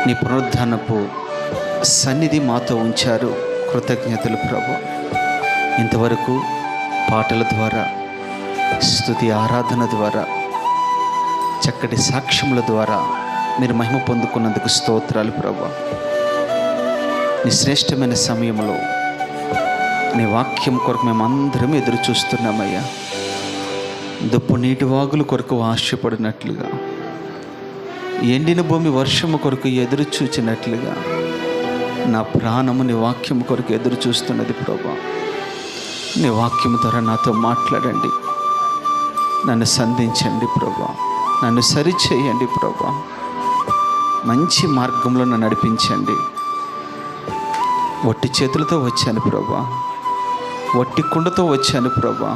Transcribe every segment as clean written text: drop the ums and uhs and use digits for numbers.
నీ పునరుద్ధానపు సన్నిధి మాతో ఉంచారు. కృతజ్ఞతలు ప్రభు. ఇంతవరకు పాటల ద్వారా, స్తుతి ఆరాధన ద్వారా, చక్కటి సాక్ష్యముల ద్వారా మీరు మహిమ పొందుకున్నందుకు స్తోత్రాలు ప్రభు. నీ శ్రేష్టమైన సమయంలో నీ వాక్యం కొరకు మేమందరం ఎదురు చూస్తున్నామయ్యా. దుప్పు నీటి వాగుల కొరకు ఆశపడినట్లుగా, ఎండిన భూమి వర్షము కొరకు ఎదురు చూచినట్లుగా నా ప్రాణము నీ వాక్యం కొరకు ఎదురు చూస్తున్నది ప్రభా. నీ వాక్యం ద్వారా నాతో మాట్లాడండి, నన్ను సంధించండి ప్రభా, నన్ను సరిచేయండి ప్రభా, మంచి మార్గంలో నన్ను నడిపించండి. ఒట్టి చేతులతో వచ్చాను ప్రభా, ఒట్టి కుండతో వచ్చాను ప్రభా.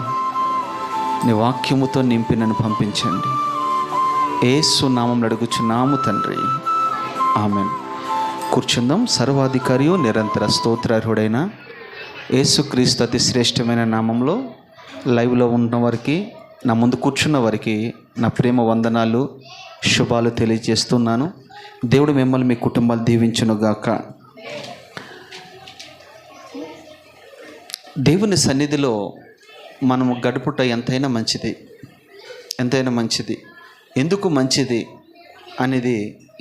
నీ వాక్యముతో నింపి నన్ను పంపించండి. యేసు నామములో అడుగుచున్నాము తండ్రి, ఆమెన్. కూర్చుందాం. సర్వాధికారియు నిరంతర స్తోత్రార్హుడైన యేసుక్రీస్తు అతి శ్రేష్టమైన నామంలో లైవ్లో ఉన్న వారికి, నా ముందు కూర్చున్న వారికి నా ప్రేమ వందనాలు, శుభాలు తెలియజేస్తున్నాను. దేవుడు మిమ్మల్ని, మీ కుటుంబాలు దీవించునుగాక. దేవుని సన్నిధిలో మనము గడుపుట ఎంతైనా మంచిది, ఎంతైనా మంచిది. ఎందుకు మంచిది అనేది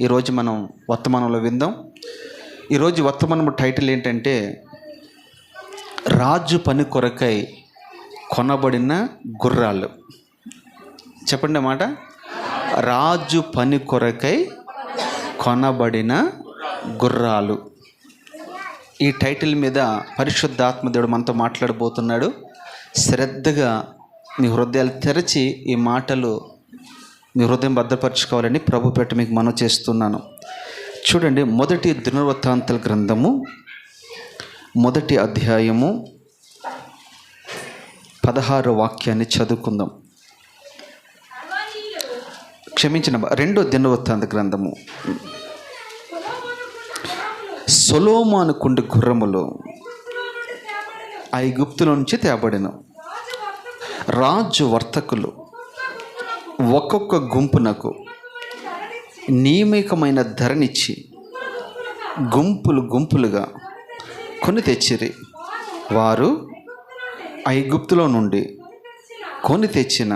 ఈరోజు మనం వర్తమానంలో విందాం. ఈరోజు వర్తమానం టైటిల్ ఏంటంటే, రాజు పని కొరకై కొనబడిన గుర్రాలు. చెప్పండి మాట, రాజు పని కొరకై కొనబడిన గుర్రాలు. ఈ టైటిల్ మీద పరిశుద్ధాత్మ దేవుడు మనతో మాట్లాడబోతున్నాడు. శ్రద్ధగా మీ హృదయాలు తెరచి ఈ మాటలు మీ హృదయం భద్రపరచుకోవాలని ప్రభు పేట మీకు మనవి చేస్తున్నాను. చూడండి, మొదటి దినవృత్తాంతాల గ్రంథము 1వ అధ్యాయము 16వ వాక్యాన్ని చదువుకుందాం. క్షమించిన 2వ దినవృత్తాంత గ్రంథము. సొలొమోను కుండి గుర్రములు ఐగుప్తులో నుంచి తేబడెను. రాజు వర్తకులు ఒక్కొక్క గుంపునకు నియమికమైన ధరనిచ్చి గుంపులు గుంపులుగా కొని తెచ్చిరి. వారు ఐగుప్తులో నుండి కొని తెచ్చిన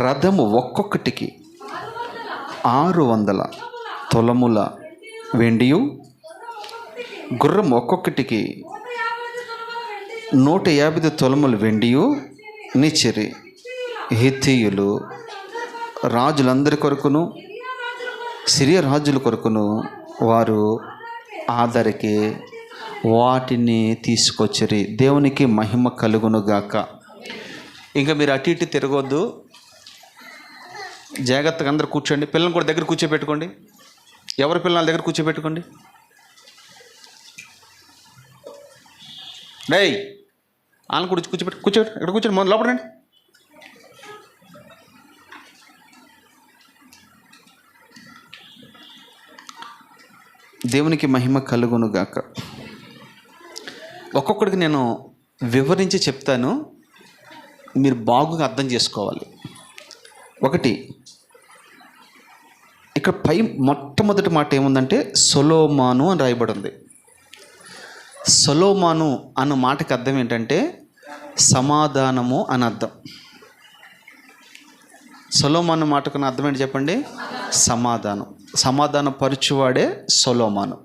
రథము ఒక్కొక్కటికి 600 తులముల వెండియు, గుర్రం ఒక్కొక్కటికి 150 తులముల వెండియు నిచ్చిరి. హిత్తీయులు రాజులందరి కొరకును, సిరియా రాజుల కొరకును వారు ఆదరికి వాటిని తీసుకొచ్చిరి. దేవునికి మహిమ కలుగునుగాక. ఇంకా మీరు అటు ఇటు తిరగొద్దు, జాగ్రత్తగా అందరు కూర్చోండి. పిల్లల్ని కూడా దగ్గర కూర్చోబెట్టుకోండి. ఎవరి పిల్లల దగ్గర కూర్చోబెట్టుకోండి. డై వాళ్ళని కూడా కూర్చోబెట్టి ఇక్కడ కూర్చోండి. మొదలు లోపడండి. దేవునికి మహిమ కలుగునుగాక. ఒక్కొక్కడికి నేను వివరించి చెప్తాను, మీరు బాగుగా అర్థం చేసుకోవాలి. ఒకటి, ఇక్కడ పై మొట్టమొదటి మాట ఏముందంటే సొలొమోను అని రాయబడి ఉంది. సొలొమోను అన్న మాటకి అర్థం ఏంటంటే సమాధానము అని అర్థం. సొలొమోను మాటకు అర్థం ఏంటి చెప్పండి? సమాధానం. సమాధానం పరుచువాడే సొలొమోను.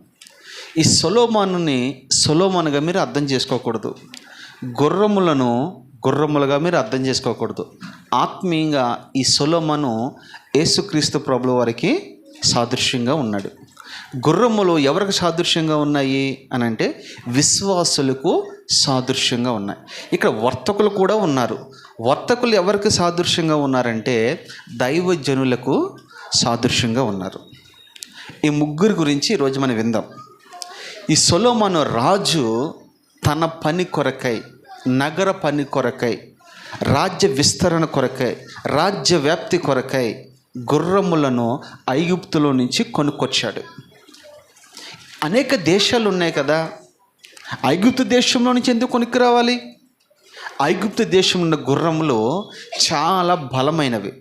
ఈ సొలొమోనుని సొలొమోనుగా మీరు అర్థం చేసుకోకూడదు. గుర్రములను గుర్రములుగా మీరు అర్థం చేసుకోకూడదు. ఆత్మీయంగా ఈ సొలొమోను యేసుక్రీస్తు ప్రభుల వారికి సాదృశ్యంగా ఉన్నాడు. గుర్రములు ఎవరికి సాదృశ్యంగా ఉన్నాయి అని అంటే విశ్వాసులకు సాదృశ్యంగా ఉన్నాయి. ఇక్కడ వర్తకులు కూడా ఉన్నారు. వర్తకులు ఎవరికి సాదృశ్యంగా ఉన్నారంటే దైవజనులకు సాదృశ్యంగా ఉన్నారు. ఈ ముగ్గురు గురించి ఈరోజు మనం విందాం. ఈ సొలొమోను రాజు తన పని కొరకై, నగర పని కొరకై, రాజ్య విస్తరణ కొరకై, రాజ్య వ్యాప్తి కొరకై గుర్రములను ఐగుప్తులో నుంచి కొనుక్కొచ్చాడు. అనేక దేశాలు ఉన్నాయి కదా, ఐగుప్తు దేశంలో నుంచి ఎందుకు కొనుక్కు రావాలి? ఐగుప్తు దేశంలో ఉన్న గుర్రములు చాలా బలమైనవి,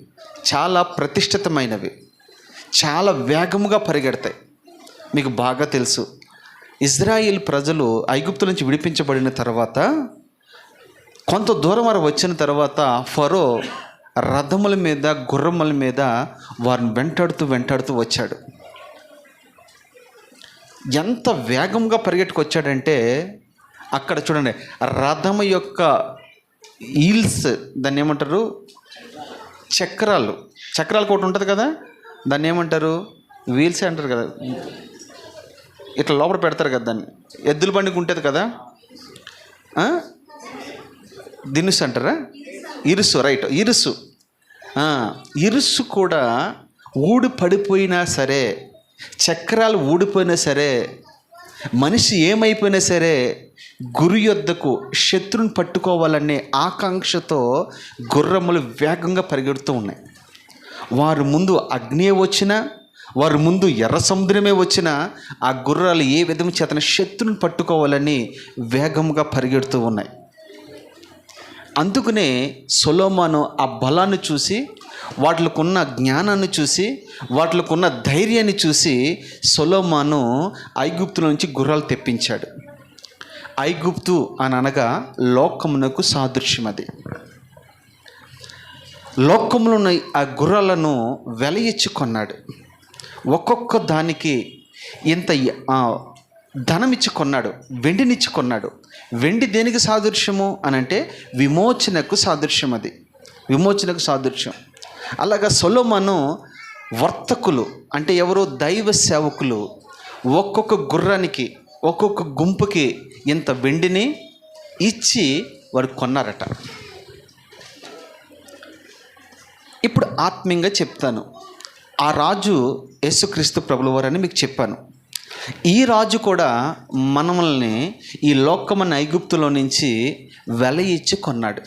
చాలా ప్రతిష్ఠితమైనవి, చాలా వేగముగా పరిగెడతాయి. మీకు బాగా తెలుసు. ఇజ్రాయిల్ ప్రజలు ఐగుప్తు నుంచి విడిపించబడిన తర్వాత కొంత దూరం వరకు వచ్చిన తర్వాత ఫరో రథముల మీద, గుర్రముల మీద వారిని వెంటాడుతూ వచ్చాడు. ఎంత వేగంగా పరిగెట్టుకొచ్చాడంటే అక్కడ చూడండి, రథము యొక్క ఈల్స్, దాన్ని ఏమంటారు, చక్రాలు ఒకటి ఉంటుంది కదా, దాన్ని ఏమంటారు, వీల్స్ అంటారు కదా, ఇట్లా లోపల పెడతారు కదా దాన్ని, ఎద్దుల బండికి ఉంటుంది కదా, దినుసు అంటారా, ఇరుసు, రైట్, ఇరుసు కూడా పడిపోయినా సరే, చక్రాలు ఊడిపోయినా సరే, మనిషి ఏమైపోయినా సరే గురి యొద్దకు శత్రుని పట్టుకోవాలనే ఆకాంక్షతో గుర్రములు వేగంగా పరిగెడుతూ ఉన్నాయి. వారి ముందు అగ్ని వచ్చినా, వారి ముందు ఎర్ర సముద్రమే వచ్చినా ఆ గుర్రాలు ఏ విధం చేతన శత్రుని పట్టుకోవాలని వేగంగా పరిగెడుతూ ఉన్నాయి. అందుకనే సొలొమోను ఆ బలాన్ని చూసి, వాటికున్న జ్ఞానాన్ని చూసి, వాటికున్న ధైర్యాన్ని చూసి సొలొమోను ఐగుప్తు నుంచి గుర్రాలు తెప్పించాడు. ఐగుప్తు అని అనగా లోకమునకు సాదృశ్యం. అది లోకంలో ఉన్న ఆ గుర్రాలను వెల ఇచ్చి కొన్నాడు. ఒక్కొక్క దానికి ఇంత ధనం ఇచ్చి కొన్నాడు, వెండినిచ్చి కొన్నాడు. వెండి దేనికి సాదృశ్యము అని అంటే విమోచనకు సాదృశ్యం. అది విమోచనకు సాదృశ్యం. అలాగా సొలొమోను వర్తకులు అంటే ఎవరో దైవ సేవకులు ఒక్కొక్క గుర్రానికి, ఒక్కొక్క గుంపుకి ఇంత వెండిని ఇచ్చి వారు కొన్నారట. ఇప్పుడు ఆత్మీయంగా చెప్తాను, ఆ రాజు యేసుక్రీస్తు ప్రభుల వారని మీకు చెప్పాను. ఈ రాజు కూడా మనల్ని ఈ లోకమన్న ఐగుప్తులో నుంచి వెల ఇచ్చి కొన్నాడు.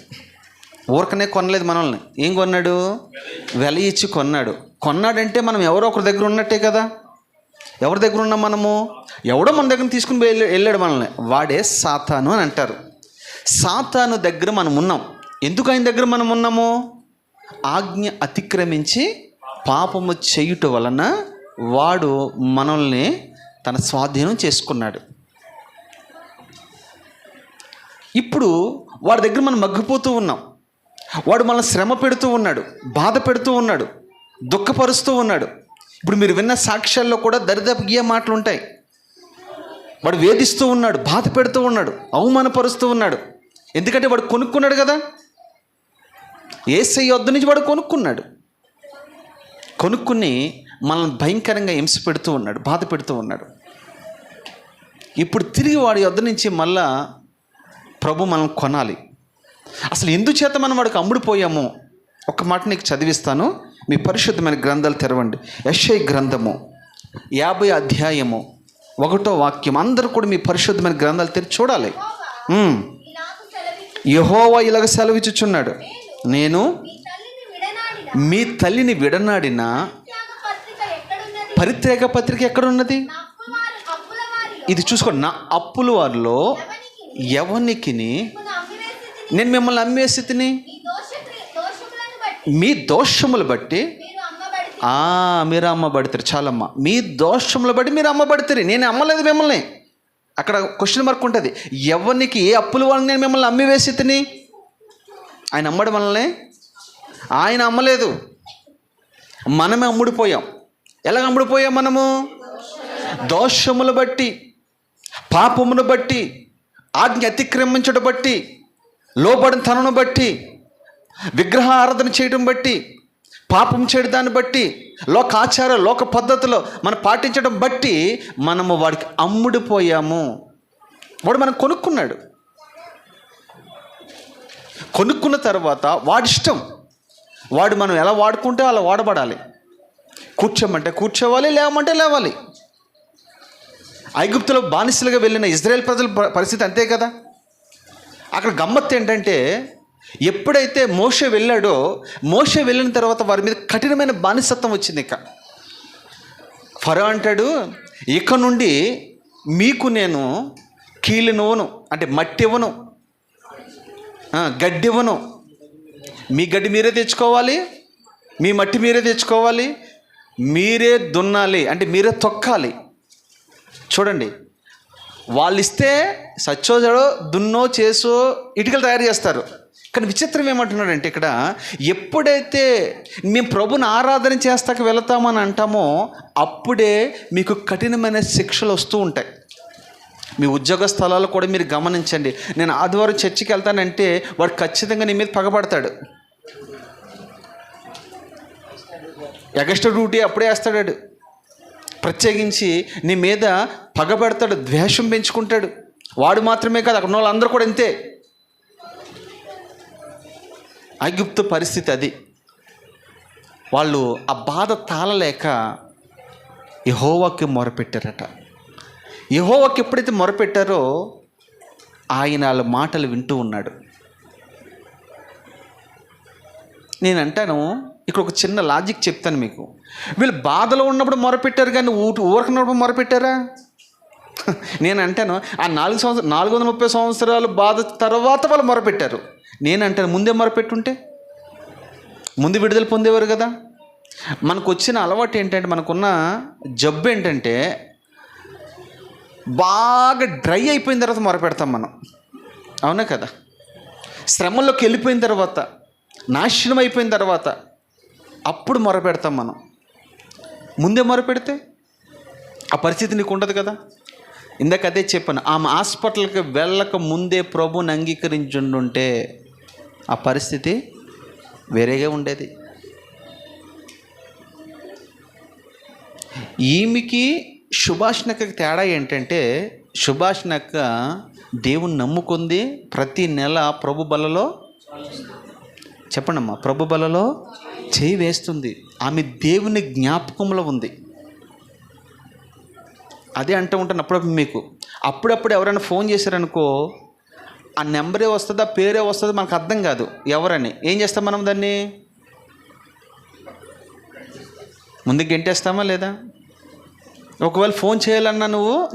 ఊరకనే కొనలేదు మనల్ని. ఏం కొన్నాడు? వెల ఇచ్చి కొన్నాడు. కొన్నాడంటే మనం ఎవరో ఒకరి దగ్గర ఉన్నట్టే కదా. ఎవరి దగ్గర ఉన్నాం మనము? ఎవడో మన దగ్గర తీసుకుని వెళ్ళాడు మనల్ని, వాడే సాతాను అని అంటారు. సాతాను దగ్గర మనం ఉన్నాం. ఎందుకు ఆయన దగ్గర మనం ఉన్నాము? ఆజ్ఞ అతిక్రమించి పాపము చేయుట వలన వాడు మనల్ని తన స్వాధీనం చేసుకున్నాడు. ఇప్పుడు వాడి దగ్గర మనం మగ్గిపోతూ ఉన్నాం. వాడు మనల్ని శ్రమ పెడుతూ ఉన్నాడు, బాధ పెడుతూ ఉన్నాడు, దుఃఖపరుస్తూ ఉన్నాడు. ఇప్పుడు మీరు విన్న సాక్ష్యాల్లో కూడా దరిదాపు ఏ మాటలు ఉంటాయి. వాడు వేధిస్తూ ఉన్నాడు, బాధ పెడుతూ ఉన్నాడు, అవమానపరుస్తూ ఉన్నాడు. ఎందుకంటే వాడు కొనుక్కున్నాడు కదా. యేసయ్య వద్ద నుంచి వాడు కొనుక్కుని మనల్ని భయంకరంగా హింస పెడుతూ ఉన్నాడు, బాధ పెడుతూ ఉన్నాడు. ఇప్పుడు తిరిగి వాడి వద్ద నుంచి మళ్ళా ప్రభు మనం కొనాలి. అసలు ఎందుచేత మనం వాడికి అమ్ముడుపోయాము? ఒక మాట నీకు చదివిస్తాను. మీ పరిశుద్ధమైన గ్రంథాలు తెరవండి. యెషయా గ్రంథము 50 అధ్యాయము 1వ వాక్యం. అందరూ కూడా మీ పరిశుద్ధమైన గ్రంథాలు తెరిచి చూడాలి. యెహోవా ఇలాగ సెలవిచ్చుచున్నాడు, నేను మీ తల్లిని విడనాడిన పరిత్యాగ పత్రిక ఎక్కడున్నది? ఇది చూసుకోండి. నా అప్పుల వారిలో ఎవనికి నేను మిమ్మల్ని అమ్మేసి తిని, మీ దోషములు బట్టి మీరు అమ్మబడతారు. చాలమ్మ, మీ దోషములు బట్టి మీరు అమ్మబడతారు. నేను అమ్మలేదు మిమ్మల్ని. అక్కడ క్వశ్చన్ మార్క్ ఉంటుంది. ఎవరికి, ఏ అప్పుల వాళ్ళని నేను మిమ్మల్ని అమ్మి వేసి తిని? ఆయన అమ్మడం మనల్ని, ఆయన అమ్మలేదు, మనమే అమ్ముడిపోయాం. ఎలాగ అమ్ముడిపోయాం మనము? దోషములు బట్టి, పాపమును బట్టి, ఆజ్ఞ అతిక్రమించడం బట్టి, లోబడిన తనను బట్టి, విగ్రహ ఆరాధన చేయడం బట్టి, పాపం చేయడం దాన్ని బట్టి, లోకాచార లోక పద్ధతిలో మనం పాటించడం బట్టి మనము వాడికి అమ్ముడిపోయాము. వాడు మనం కొనుక్కున్నాడు. కొనుక్కున్న తర్వాత వాడిష్టం, వాడు మనం ఎలా వాడుకుంటే అలా వాడబడాలి. కూర్చోమంటే కూర్చోవాలి, లేవమంటే లేవాలి. ఐగుప్తులో బానిసలుగా వెళ్ళిన ఇజ్రాయేల్ ప్రజల పరిస్థితి అంతే కదా. అక్కడ గమ్మత్తు ఏంటంటే, ఎప్పుడైతే మోషే వెళ్ళాడో, మోషే వెళ్ళిన తర్వాత వారి మీద కఠినమైన బానిసత్వం వచ్చింది. ఇక ఫరో అంటాడు, ఇక నుండి మీకు నేను కీలునోను, అంటే మట్టి ఇవ్వను, గడ్డి ఇవ్వను. మీ గడ్డి మీరే తెచ్చుకోవాలి, మీ మట్టి మీరే తెచ్చుకోవాలి, మీరే దున్నాలి, అంటే మీరే తొక్కాలి. చూడండి, వాళ్ళు ఇస్తే సచ్చోజడో దున్నో చేసో ఇటుకలు తయారు చేస్తారు. కానీ విచిత్రం ఏమంటున్నాడంటే ఇక్కడ, ఎప్పుడైతే మేము ప్రభుని ఆరాధన చేస్తాక వెళతామని అంటామో అప్పుడే మీకు కఠినమైన శిక్షలు వస్తూ ఉంటాయి. మీ ఉద్యోగ స్థలాలు కూడా మీరు గమనించండి. నేను ఆదివారం చర్చికి వెళ్తానంటే వాడు ఖచ్చితంగా నీ మీద పగబడతాడు. ఎగస్ట్రా డ్యూటీ అప్పుడే వేస్తాడు. ప్రత్యేకించి నీ మీద పగబెడతాడు, ద్వేషం పెంచుకుంటాడు. వాడు మాత్రమే కాదు, అక్కడ ఉన్న వాళ్ళందరూ కూడా అంతే. ఐగుప్తు పరిస్థితి అది. వాళ్ళు ఆ బాధ తాళలేక యెహోవాకి మొరపెట్టారట. యెహోవాకి ఎప్పుడైతే మొరపెట్టారో ఆయన వాళ్ళ మాటలు వింటూ ఉన్నాడు. నేను అంటాను, ఇక్కడ ఒక చిన్న లాజిక్ చెప్తాను మీకు. వీళ్ళు బాధలో ఉన్నప్పుడు మొరపెట్టారు కానీ ఊరకున్నప్పుడు మొరపెట్టారా? నేను అంటాను, ఆ 430 సంవత్సరాలు బాధ తర్వాత వాళ్ళు మొరపెట్టారు. నేను అంటాను, ముందే మొరపెట్టుంటే ముందు విడుదల పొందేవారు కదా. మనకు వచ్చిన అలవాటు ఏంటంటే, మనకున్న జబ్బు ఏంటంటే, బాగా డ్రై అయిపోయిన తర్వాత మొరపెడతాం మనం. అవునా కదా? శ్రమల్లోకి వెళ్ళిపోయిన తర్వాత, నాశనం అయిపోయిన తర్వాత అప్పుడు మొరపెడతాం మనం. ముందే మొరపెడితే ఆ పరిస్థితి నీకు ఉండదు కదా. ఇందాక అదే చెప్పాను, ఆమె హాస్పిటల్కి వెళ్ళక ముందే ప్రభుని అంగీకరించుంటే ఆ పరిస్థితి వేరేగా ఉండేది. ఈమెకి సుభాషణకి తేడా ఏంటంటే, సుభాషణక్క దేవుని నమ్ముకుంది, ప్రతి నెల ప్రభు బలలో, చెప్పండమ్మా, ప్రభు బలలో చేయి వేస్తుంది. ఆమె దేవుని జ్ఞాపకంలో ఉంది. అదే అంటూ ఉంటాను అప్పుడప్పుడు మీకు. అప్పుడప్పుడు ఎవరైనా ఫోన్ చేశారనుకో, ఆ నెంబరే వస్తుందా పేరే వస్తుందో మనకు అర్థం కాదు ఎవరని. ఏం చేస్తాం మనం? దాన్ని ముందుకు గెంటేస్తామా లేదా? ఒకవేళ ఫోన్ చేయాలన్నా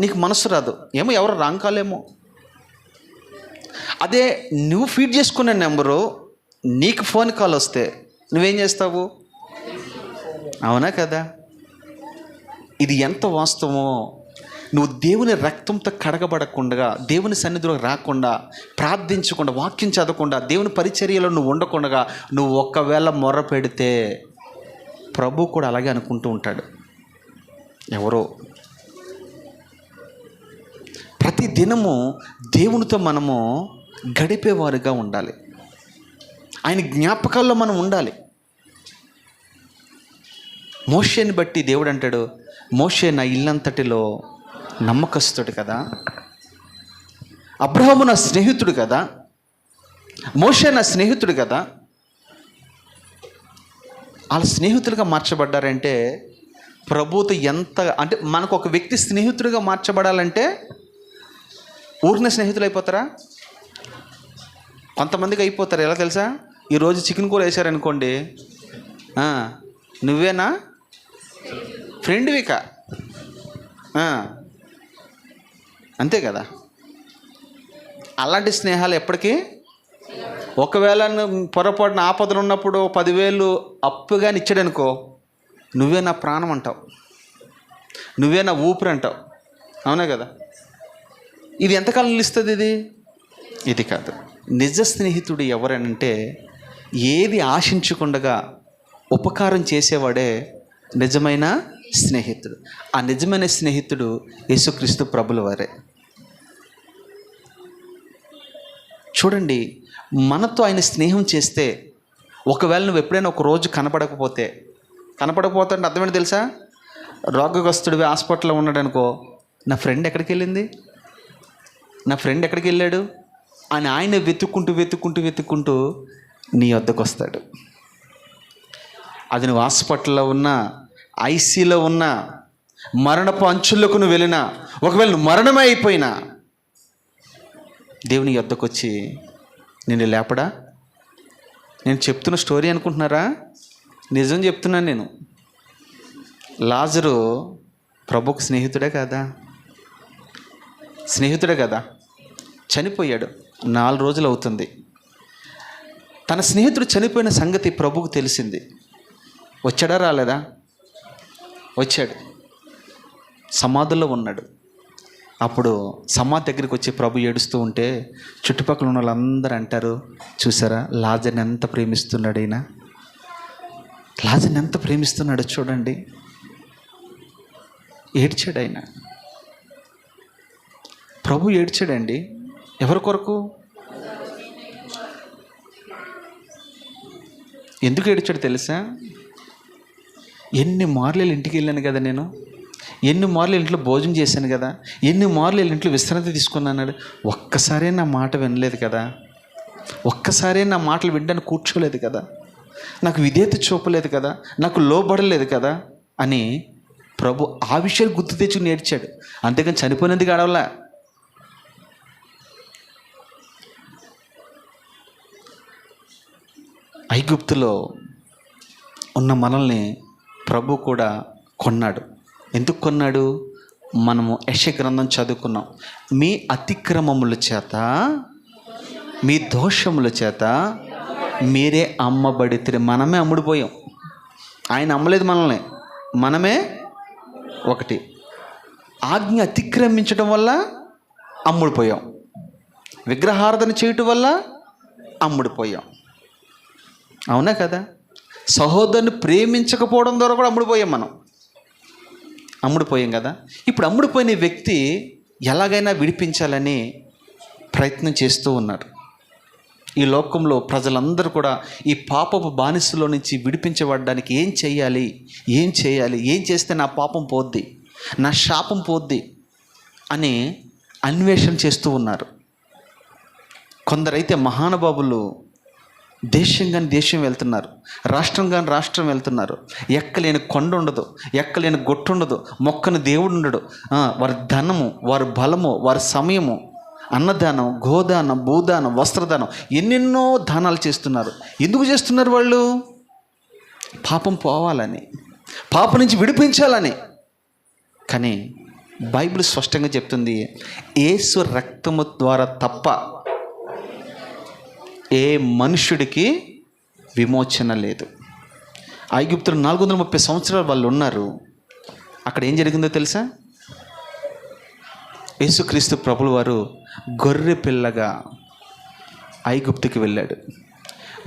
నీకు మనసు రాదు, ఏమో ఎవరు రాంగ్ కాలేమో. అదే నువ్వు ఫీడ్ చేసుకునే నెంబరు నీకు ఫోన్ కాల్ వస్తే నువ్వేం చేస్తావు? అవునా కదా? ఇది ఎంత వాస్తవమో. నువ్వు దేవుని రక్తంతో కడగబడకుండా, దేవుని సన్నిధిలో రాకుండా, ప్రార్థించకుండా, వాక్యం చదవకుండా, దేవుని పరిచర్యలో నువ్వు ఉండకుండా నువ్వు ఒక్కవేళ మొర్ర పెడితే ప్రభు కూడా అలాగే అనుకుంటూ ఉంటాడు. ఎవరో ప్రతి దినము దేవునితో మనము గడిపేవారుగా ఉండాలి. ఆయన జ్ఞాపకాల్లో మనం ఉండాలి. మోషేని బట్టి దేవుడు అంటాడు, మోషే నా ఇల్లంతటిలో నమ్మకస్తుడు కదా, అబ్రహాము నా స్నేహితుడు కదా, మోషే నా స్నేహితుడు కదా. వాళ్ళ స్నేహితులుగా మార్చబడ్డారంటే ప్రభుతో ఎంత అంటే, మనకు ఒక వ్యక్తి స్నేహితుడిగా మార్చబడాలంటే ఊరిన స్నేహితులు అయిపోతారా? కొంతమందికి అయిపోతారు. ఎలా తెలుసా? ఈరోజు చికెన్ కూర వేశారనుకోండి, నువ్వేనా ఫ్రెండ్విక, అంతే కదా. అలాంటి స్నేహాలు ఎప్పటికీ, ఒకవేళ పొరపాటున ఆపదలు ఉన్నప్పుడు 10,000 అప్పుగాని ఇచ్చాడనుకో, నువ్వే నా ప్రాణం అంటావు, నువ్వే నా ఊపిరి అంటావు. అవునా కదా? ఇది ఎంతకాలం నిలుస్తుంది? ఇది కాదు. నిజ స్నేహితుడు ఎవరనంటే, ఏది ఆశించకుండా ఉపకారం చేసేవాడే నిజమైన స్నేహితుడు. ఆ నిజమైన స్నేహితుడు యేసుక్రీస్తు ప్రభుల వారే. చూడండి, మనతో ఆయన స్నేహం చేస్తే, ఒకవేళ నువ్వు ఎప్పుడైనా ఒక రోజు కనపడకపోతే అంటే అర్థమేంటి తెలుసా? రోగగ్రస్తుడివి హాస్పిటల్లో ఉన్నాడు అనుకో, నా ఫ్రెండ్ ఎక్కడికి వెళ్ళాడు అని ఆయన వెతుక్కుంటూ నీ వద్దకు వస్తాడు. అది నువ్వు హాస్పిటల్లో ఉన్నా, ఐసీలో ఉన్నా, మరణపు అంచులకు నువ్వు వెళ్ళినా, ఒకవేళ నువ్వు మరణమే అయిపోయినా దేవుని యొద్దకు వచ్చి నిన్ను లేపడా? నేను చెప్తున్న స్టోరీ అనుకుంటున్నారా? నిజం చెప్తున్నాను నేను. లాజరు ప్రభుకు స్నేహితుడే కదా, చనిపోయాడు. 4 రోజులు అవుతుంది. తన స్నేహితుడు చనిపోయిన సంగతి ప్రభుకు తెలిసింది. వచ్చాడా రాలేదా? వచ్చాడు. సమాధుల్లో ఉన్నాడు. అప్పుడు సమాధి దగ్గరికి వచ్చి ప్రభు ఏడుస్తూ ఉంటే చుట్టుపక్కల ఉన్న వాళ్ళందరూ అంటారు, చూసారా లాజర్ని ఎంత ప్రేమిస్తున్నాడు ఈయన, లాజర్ని ఎంత ప్రేమిస్తున్నాడు చూడండి. ఏడ్చాడు ఆయన, ప్రభు ఏడ్చాడండి. ఎవరి కొరకు? ఎందుకు ఏడ్చాడు తెలుసా? ఎన్ని మార్లు ఇంటికి వెళ్ళాను కదా నేను, ఎన్ని మార్లు ఇంట్లో భోజనం చేశాను కదా, ఎన్ని మార్లు ఇంట్లో విశ్రాంతి తీసుకున్నాడు, ఒక్కసారే నా మాట వినలేదు కదా, ఒక్కసారే నా మాటలు వినడానికి కూర్చోలేదు కదా, నాకు విధేయత చూపలేదు కదా, నాకు లోబడలేదు కదా అని ప్రభు ఆ విషయాలు గుర్తు తెచ్చుకుని నేర్చాడు. అంతేకాని చనిపోయినందుకు ఆడవలా. ఐగుప్తులో ఉన్న మనల్ని ప్రభు కూడా కొన్నాడు. ఎందుకు కొన్నాడు? మనము యెషయా గ్రంథం చదువుకున్నాం. మీ అతిక్రమముల చేత, మీ దోషముల చేత మీరే అమ్మబడితే. మనమే అమ్ముడిపోయాం, ఆయన అమ్మలేదు మనల్ని, మనమే. ఒకటి, ఆజ్ఞ అతిక్రమించడం వల్ల అమ్ముడిపోయాం, విగ్రహారాధన చేయటం వల్ల అమ్ముడిపోయాం. అవునా కదా? సహోదరుని ప్రేమించకపోవడం ద్వారా కూడా అమ్ముడిపోయాం కదా. ఇప్పుడు అమ్ముడిపోయిన వ్యక్తి ఎలాగైనా విడిపించాలని ప్రయత్నం చేస్తూ ఉన్నారు. ఈ లోకంలో ప్రజలందరూ కూడా ఈ పాపపు బానిసలో నుంచి విడిపించబడడానికి ఏం చేయాలి, ఏం చేస్తే నా పాపం పోద్ది, నా శాపం పోద్ది అని అన్వేషణ చేస్తూ ఉన్నారు. కొందరైతే మహానుభావులు దేశం కానీ దేశం వెళ్తున్నారు, రాష్ట్రం కానీ రాష్ట్రం వెళ్తున్నారు. ఎక్కలేని కొండ ఉండదు, ఎక్కలేని గొట్టు ఉండదు, మొక్కని దేవుడు ఉండడు. వారి ధనము, వారి బలము, వారి సమయము, అన్నదానం, గోదానం, భూదానం, వస్త్రదానం, ఎన్నెన్నో దానాలు చేస్తున్నారు. ఎందుకు చేస్తున్నారు? వాళ్ళు పాపం పోవాలని, పాపం నుంచి విడిపించాలని. కానీ బైబిల్ స్పష్టంగా చెప్తుంది, యేసు రక్తము ద్వారా తప్ప ఏ మనుష్యుడికి విమోచన లేదు. ఐగుప్తులు 430 సంవత్సరాలు వాళ్ళు ఉన్నారు. అక్కడ ఏం జరిగిందో తెలుసా? యేసుక్రీస్తు ప్రభుల వారు గొర్రె పిల్లగా ఐగుప్తుకి వెళ్ళాడు.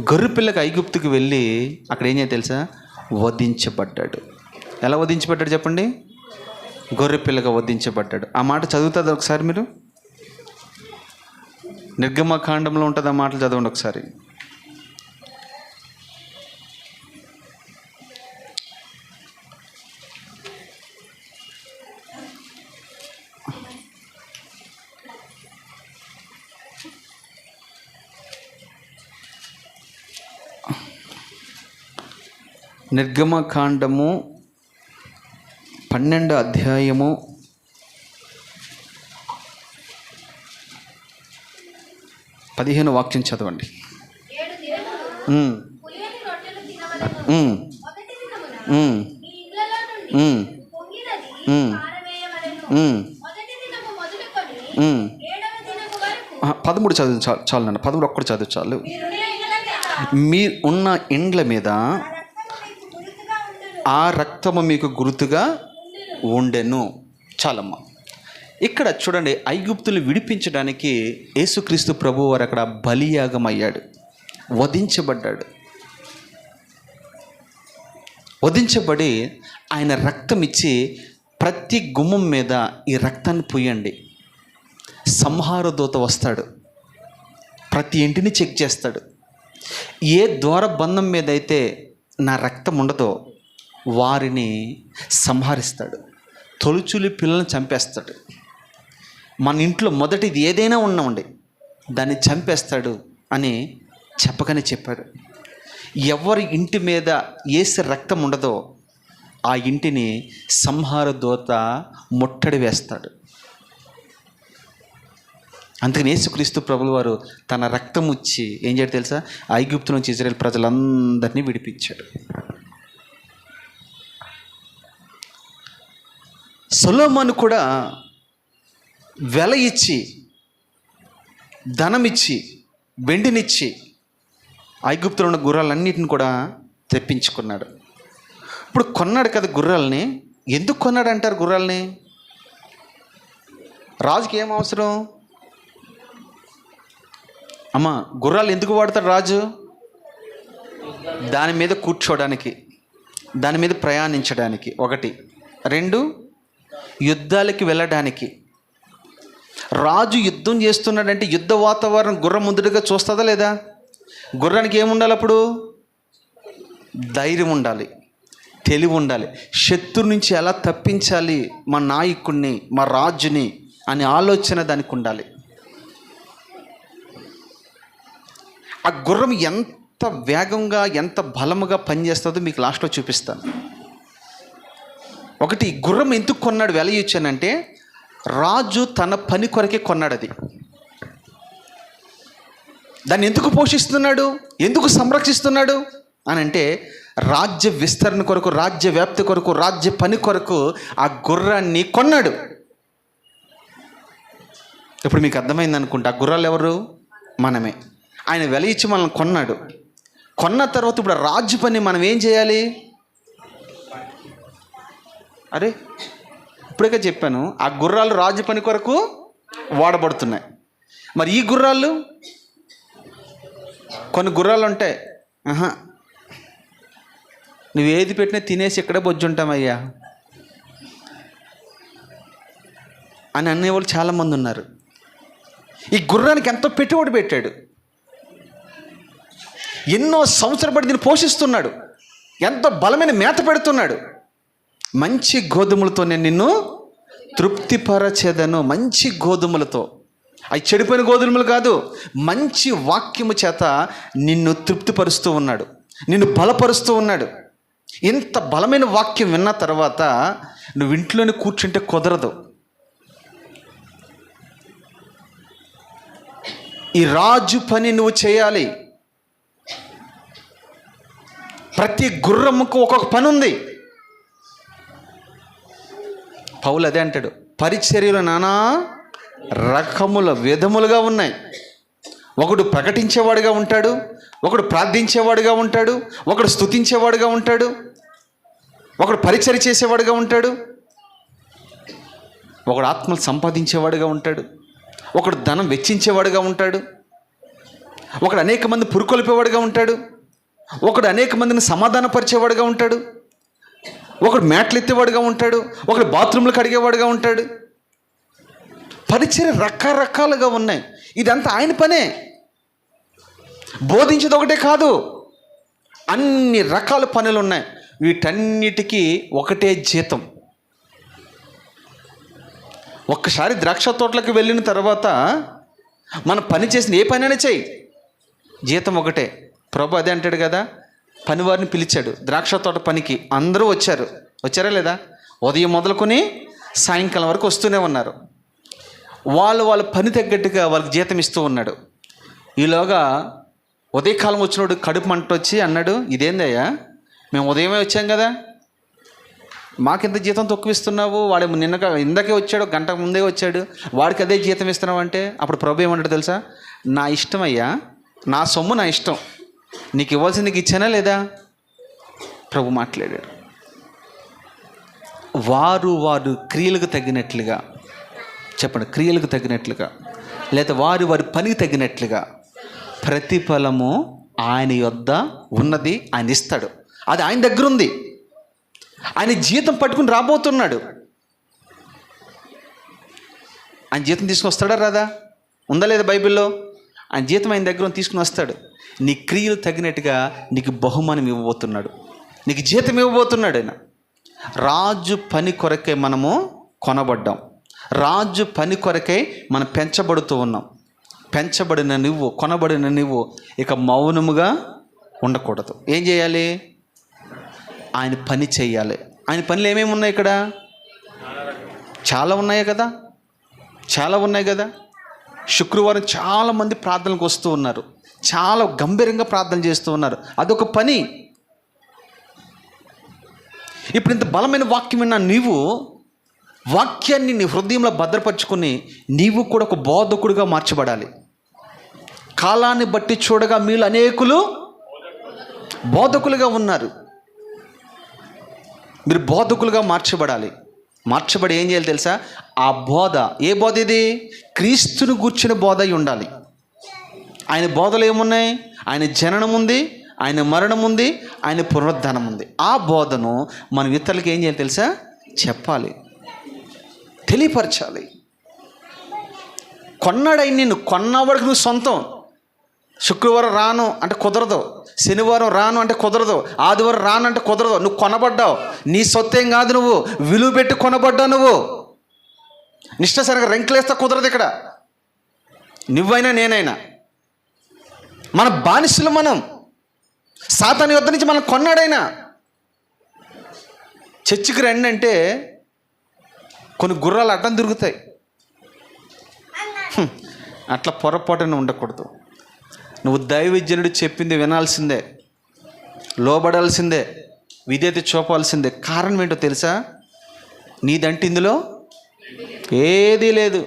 గొర్రె పిల్లగా ఐగుప్తుకి వెళ్ళి అక్కడ ఏం చేయాలి తెలుసా? వధించబడ్డాడు. ఎలా వధించబడ్డాడు చెప్పండి? గొర్రె పిల్లగా వధించబడ్డాడు. ఆ మాట చదువుతుంది ఒకసారి మీరు. నిర్గమకాండంలో ఉంటుంది ఆ మాటలు, చదవండి ఒకసారి. నిర్గమకాండము 12వ అధ్యాయము 15వ వాక్యం చదవండి. పదమూడు చదువు చాలు నాన్న, 13 ఒక్కటి చదువు చాలు. మీ ఉన్న ఇండ్ల మీద ఆ రక్తము మీకు గుర్తుగా ఉండెను. చాలమ్మా. ఇక్కడ చూడండి, ఐగుప్తులు విడిపించడానికి యేసుక్రీస్తు ప్రభువు వారు అక్కడ బలియాగం అయ్యాడు, వధించబడ్డాడు. వధించబడి ఆయన రక్తం ఇచ్చి ప్రతి గుమ్మం మీద ఈ రక్తాన్ని పూయండి. సంహార దూత వస్తాడు, ప్రతి ఇంటిని చెక్ చేస్తాడు. ఏ ద్వారబంధం మీద అయితే నా రక్తం ఉండదో వారిని సంహరిస్తాడు, తొలుచులి పిల్లల్ని చంపేస్తాడు. మన ఇంట్లో మొదటిది ఏదైనా ఉన్నామండి దాన్ని చంపేస్తాడు అని చెప్పకనే చెప్పారు. ఎవరి ఇంటి మీద యేసు రక్తం ఉండదో ఆ ఇంటిని సంహార దూత ముట్టడి వేస్తాడు. అందుకని యేసుక్రీస్తు ప్రభుల వారు తన రక్తం ఇచ్చి ఏం చేయడు తెలుసా? ఐగుప్తు నుంచి ఇజ్రాయేల్ ప్రజలందరినీ విడిపించాడు. సొలొమోను కూడా వెల ఇచ్చి, ధనమిచ్చి, వెండినిచ్చి ఐగుప్తులో ఉన్న గుర్రాలన్నిటిని కూడా తెప్పించుకున్నాడు. ఇప్పుడు కొన్నాడు కదా గుర్రాలని. ఎందుకు కొన్నాడు అంటారు? గుర్రాలని రాజుకి ఏం అవసరం? అమ్మ, గుర్రాలు ఎందుకు వాడతాడు రాజు? దాని మీద కూర్చోడానికి, దాని మీద ప్రయాణించడానికి, 1. 2, యుద్ధాలకి వెళ్ళడానికి. రాజు యుద్ధం చేస్తున్నాడంటే యుద్ధ వాతావరణం గుర్రం ముందుగా చూస్తుందా లేదా? గుర్రానికి ఏముండాలి అప్పుడు? ధైర్యం ఉండాలి, తెలివి ఉండాలి. శత్రు నుంచి ఎలా తప్పించాలి మా నాయకుడిని, మా రాజుని అనే ఆలోచన దానికి ఉండాలి. ఆ గుర్రం ఎంత వేగంగా, ఎంత బలముగా పనిచేస్తుందో మీకు లాస్ట్లో చూపిస్తాను. 1, గుర్రం ఎందుకు కొన్నాడు, వెల ఇచ్చానంటే రాజు తన పని కొరకే కొన్నాడు. అది దాన్ని ఎందుకు పోషిస్తున్నాడు, ఎందుకు సంరక్షిస్తున్నాడు అని అంటే రాజ్య విస్తరణ కొరకు, రాజ్య వ్యాప్తి కొరకు, రాజ్య పని కొరకు ఆ గుర్రాన్ని కొన్నాడు. ఇప్పుడు మీకు అర్థమైంది అనుకుంటా. ఆ గుర్రాలు ఎవరు? మనమే. ఆయన వెల ఇచ్చి మనల్ని కొన్నాడు. కొన్న తర్వాత ఇప్పుడు రాజు పని మనం ఏం చేయాలి? అరే, ఇప్పుడే చెప్పాను, ఆ గుర్రాలు రాజు పని కొరకు వాడబడుతున్నాయి. మరి ఈ గుర్రాలు, కొన్ని గుర్రాలు ఉంటాయి, నువ్వు ఏది పెట్టినా తినేసి ఇక్కడే బొజ్జుంటామయ్యా అని అనేవాళ్ళు చాలామంది ఉన్నారు. ఈ గుర్రానికి ఎంతో పెట్టుబడి పెట్టాడు, ఎన్నో సంవత్సరాలు పడి దీన్ని పోషిస్తున్నాడు, ఎంతో బలమైన మేత పెడుతున్నాడు. మంచి గోధుమలతో నేను నిన్ను తృప్తిపరచేదను. మంచి గోధుమలతో, అవి చెడిపోయిన గోధుమలు కాదు, మంచి వాక్యము చేత నిన్ను తృప్తిపరుస్తూ ఉన్నాడు, నిన్ను బలపరుస్తూ ఉన్నాడు. ఇంత బలమైన వాక్యం విన్న తర్వాత నువ్వు ఇంట్లోనే కూర్చుంటే కుదరదు. ఈ రాజు పని నువ్వు చేయాలి. ప్రతి గుర్రముకు ఒక్కొక్క పని ఉంది. పౌలు అదే అంటాడు, పరిచర్యలు నానా రకముల విధములుగా ఉన్నాయి. ఒకడు ప్రకటించేవాడుగా ఉంటాడు, ఒకడు ప్రార్థించేవాడుగా ఉంటాడు, ఒకడు స్తుతించేవాడుగా ఉంటాడు, ఒకడు పరిచర్య చేసేవాడుగా ఉంటాడు, ఒకడు ఆత్మలు సంపాదించేవాడుగా ఉంటాడు, ఒకడు ధనం వెచ్చించేవాడుగా ఉంటాడు, ఒకడు అనేక మంది పురుకొల్పేవాడుగా ఉంటాడు, ఒకడు అనేక మందిని సమాధానపరిచేవాడుగా ఉంటాడు, ఒకడు మేటలు ఎత్తేవాడుగా ఉంటాడు, ఒకడు బాత్రూంలు కడిగేవాడుగా ఉంటాడు. పరిచర్య రకరకాలుగా ఉన్నాయి. ఇదంతా ఆయన పనే. బోధించేది ఒకటే కాదు, అన్ని రకాల పనులు ఉన్నాయి. వీటన్నిటికీ ఒకటే జీతం. ఒక్కసారి ద్రాక్ష తోటలకు వెళ్ళిన తర్వాత మనం పని చేసిన ఏ పనైనా చేయి, జీతం ఒకటే. ప్రభు అదే అంటాడు కదా, పనివారిని పిలిచాడు ద్రాక్ష తోట పనికి. అందరూ వచ్చారా లేదా? ఉదయం మొదలుకొని సాయంకాలం వరకు వస్తూనే ఉన్నారు. వాళ్ళ పని తగ్గట్టుగా వాళ్ళకి జీతం ఇస్తూ ఉన్నాడు. ఈలోగా ఉదయకాలం వచ్చినోడు కడుపు మంట వచ్చి అన్నాడు, ఇదేందయ్యా, మేము ఉదయమే వచ్చాం కదా, మాకింత జీతం తక్కువ ఇస్తున్నావు, వాడు ఇందాకే వచ్చాడు, గంట ముందే వచ్చాడు, వాడికి అదే జీతం ఇస్తున్నావు అంటే అప్పుడు ప్రభు ఏమంటాడు తెలుసా? నా ఇష్టం అయ్యా, నా సొమ్ము నా ఇష్టం, నీకు ఇవ్వాల్సింది నీకు ఇచ్చానా లేదా? ప్రభు మాట్లాడాడు. వారు క్రియలకు తగినట్లుగా, చెప్పండి, క్రియలకు తగినట్లుగా లేదా వారి పనికి తగినట్లుగా ప్రతిఫలము ఆయన యొద్ద ఉన్నది, ఆయన ఇస్తాడు. అది ఆయన దగ్గర ఉంది. ఆయన జీతం పట్టుకుని రాబోతున్నాడు. ఆయన జీతం తీసుకుని వస్తాడా రాదా? ఉందా లేదా బైబిల్లో? ఆయన జీతం ఆయన దగ్గర తీసుకుని వస్తాడు. నీ క్రియలు తగినట్టుగా నీకు బహుమానం ఇవ్వబోతున్నాడు, నీకు జీతం ఇవ్వబోతున్నాడు ఆయన. రాజు పని కొరకే మనము కొనబడ్డాం, రాజు పని కొరకే మనం పెంచబడుతూ ఉన్నాం. పెంచబడిన నువ్వు, కొనబడిన నువ్వు ఇక మౌనముగా ఉండకూడదు. ఏం చేయాలి? ఆయన పని చేయాలి. ఆయన పనులు ఏమేమి ఉన్నాయి ఇక్కడ? చాలా ఉన్నాయి కదా. శుక్రవారం చాలామంది ప్రార్థనలకు వస్తూ ఉన్నారు, చాలా గంభీరంగా ప్రార్థన చేస్తూ ఉన్నారు. అదొక పని. ఇప్పుడు ఇంత బలమైన వాక్యం విన్నా నీవు వాక్యాన్ని నీ హృదయంలో భద్రపరుచుకొని నీవు కూడా ఒక బోధకుడిగా మార్చబడాలి. కాలాన్ని బట్టి చూడగా మీలో అనేకులు బోధకులుగా ఉన్నారు. మీరు బోధకులుగా మార్చబడాలి. మార్చబడి ఏం చేయాలి తెలుసా? ఆ బోధ, ఏ బోధ ఇది? క్రీస్తుని గూర్చిన బోధ అయి ఉండాలి. ఆయన బోధలు ఏమున్నాయి? ఆయన జననం ఉంది, ఆయన మరణం ఉంది, ఆయన పునరుద్ధానం ఉంది. ఆ బోధను మనం ఇతరులకి ఏం చేయాలి తెలుసా? చెప్పాలి, తెలియపరచాలి. కొన్నాడై నిన్ను, కొన్నవాడికి నువ్వు సొంతం. శుక్రవారం రాను అంటే కుదరదు, శనివారం రాను అంటే కుదరదు, ఆదివారం రాను అంటే కుదరదు. నువ్వు కొనబడ్డావు, నీ సొత్తేం కాదు, నువ్వు విలువ పెట్టి కొనబడ్డావు. నువ్వు నిష్ఠసరిగా రెంకలేస్తా కుదరదు ఇక్కడ. నువ్వైనా నేనైనా మన బానిసలు. మనం సాతాను యొద్ద నుంచి మనం కొన్నాడైనా. చర్చికి రండి అంటే కొన్ని గుర్రాలు అడ్డం తిరుగుతాయి. అట్లా పొరపాటున ఉండకూడదు. నువ్వు దైవజనుడు చెప్పింది వినాల్సిందే, లోబడాల్సిందే, విధేయత చూపాల్సిందే. కారణం ఏంటో తెలుసా? నీదంటే ఇందులో ఏదీ లేదు.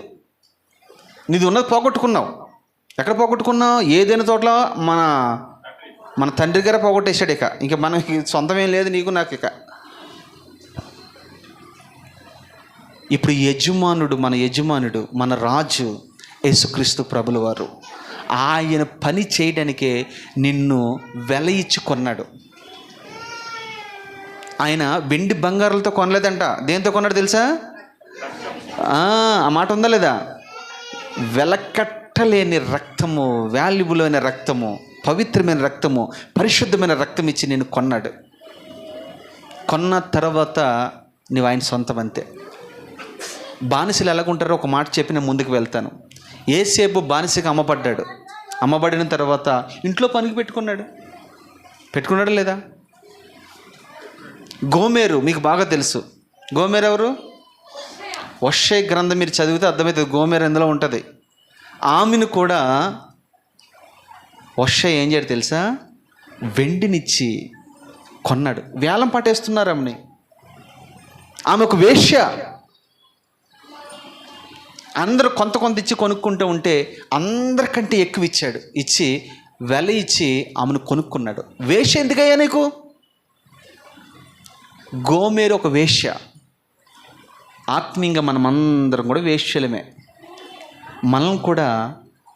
నీది ఉన్నది పోగొట్టుకున్నావు. ఎక్కడ పోగొట్టుకున్నావు? ఏదైనా తోటలో మన తండ్రి గారే పోగొట్టేశాడు. ఇక మనకి సొంతమేం లేదు, నీకు నాకు. ఇప్పుడు మన యజమానుడు మన రాజు యేసుక్రీస్తు ప్రభుల వారు. ఆయన పని చేయడానికే నిన్ను వెల ఇచ్చి కొన్నాడు. ఆయన వెండి బంగారాలతో కొనలేదంట. దేంతో కొన్నాడు తెలుసా? ఆ మాట ఉందా లేదా? వెలకట్టలేని రక్తము, వాల్యుబుల్ అయిన రక్తము, పవిత్రమైన రక్తము, పరిశుద్ధమైన రక్తం ఇచ్చి నేను కొన్నాడు. కొన్న తర్వాత నువ్వు ఆయన సొంతం అంతే. బానిసలు ఎలాగుంటారో ఒక మాట చెప్పి నేను ముందుకు వెళ్తాను. ఏసేపు బానిసకి అమ్మబడ్డాడు. అమ్మబడిన తర్వాత ఇంట్లో పనికి పెట్టుకున్నాడా లేదా? గోమెరు మీకు బాగా తెలుసు. గోమెరు ఎవరు? హోషే గ్రంథం మీరు చదివితే అర్థమవుతుంది గోమెరు ఎందులో ఉంటుంది. ఆమెను కూడా హోషే ఏం చేయడు తెలుసా? వెండినిచ్చి కొన్నాడు. వేలం పట్టేస్తున్నారు ఆమెని. ఆమె ఒక వేశ్య. అందరూ కొంత ఇచ్చి కొనుక్కుంటూ ఉంటే అందరికంటే ఎక్కువ ఇచ్చి వెల ఇచ్చి ఆమెను కొనుక్కున్నాడు. వేశ్య ఎందుకయ్యా నీకు? గోమెరు ఒక వేశ్య. ఆత్మీయంగా మనమందరం కూడా వేశ్యలమే. మనం కూడా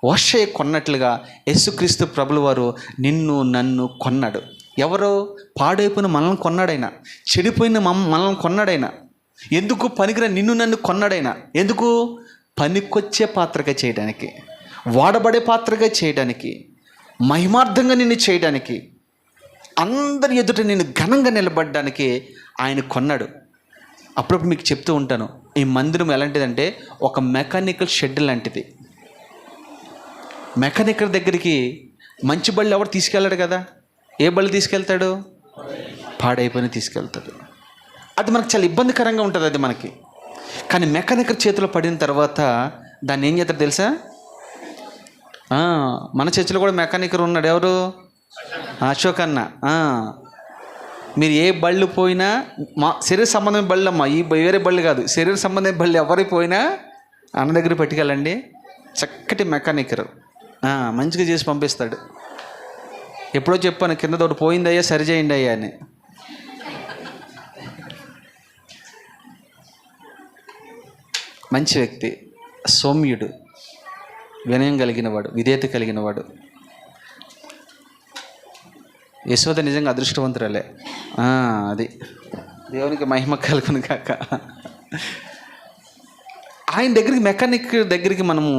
హోషే కొన్నట్లుగా యేసుక్రీస్తు ప్రభుల వారు నిన్ను నన్ను కొన్నాడు. ఎవరో పాడైపోయిన మనల్ని కొన్నాడైనా, చెడిపోయిన మనల్ని కొన్నాడైనా. ఎందుకు? పనికిరా నిన్ను నన్ను కొన్నాడైనా. ఎందుకు? పనికొచ్చే పాత్రగా చేయడానికి, వాడబడే పాత్రగా చేయడానికి, మహిమార్థంగా నిన్ను చేయడానికి, అందరి ఎదుట నేను ఘనంగా నిలబడడానికి ఆయన కొన్నాడు. అప్పుడప్పుడు మీకు చెప్తూ ఉంటాను, ఈ మందిరం ఎలాంటిదంటే ఒక మెకానికల్ షెడ్ లాంటిది. మెకానికల్ దగ్గరికి మంచి బళ్ళు ఎవరు తీసుకెళ్ళాడు కదా? ఏ బళ్ళు తీసుకెళ్తాడు? పాడైపోయిన తీసుకెళ్తాడు. అది మనకు చాలా ఇబ్బందికరంగా ఉంటుంది అది మనకి. కానీ మెకానికల్ చేతిలో పడిన తర్వాత దాన్ని ఏం చేస్తారు తెలుసా? మన చర్చిలో కూడా మెకానికల్ ఉన్నాడు. ఎవరు? అశోక్ అన్న. మీరు ఏ బళ్ళు పోయినా, మా శరీర సంబంధమైన బళ్ళు అమ్మా, ఈ వేరే బళ్ళు కాదు, శరీర సంబంధమైన బళ్ళు ఎవరికి పోయినా అన్న దగ్గర పెట్టుకెళ్ళండి. చక్కటి మెకానికర్ మంచిగా చేసి పంపిస్తాడు. ఎప్పుడో చెప్పాను, కింద తోటి పోయిందయ్యా సరి చేయండి అయ్యా అని. మంచి వ్యక్తి, సౌమ్యుడు, వినయం కలిగినవాడు, విధేయత కలిగినవాడు. యశోద నిజంగా అదృష్టవంతురాలే. అది దేవునికి మహిమ కలుగును కాక. ఆయన దగ్గరికి, మెకానిక్ దగ్గరికి మనము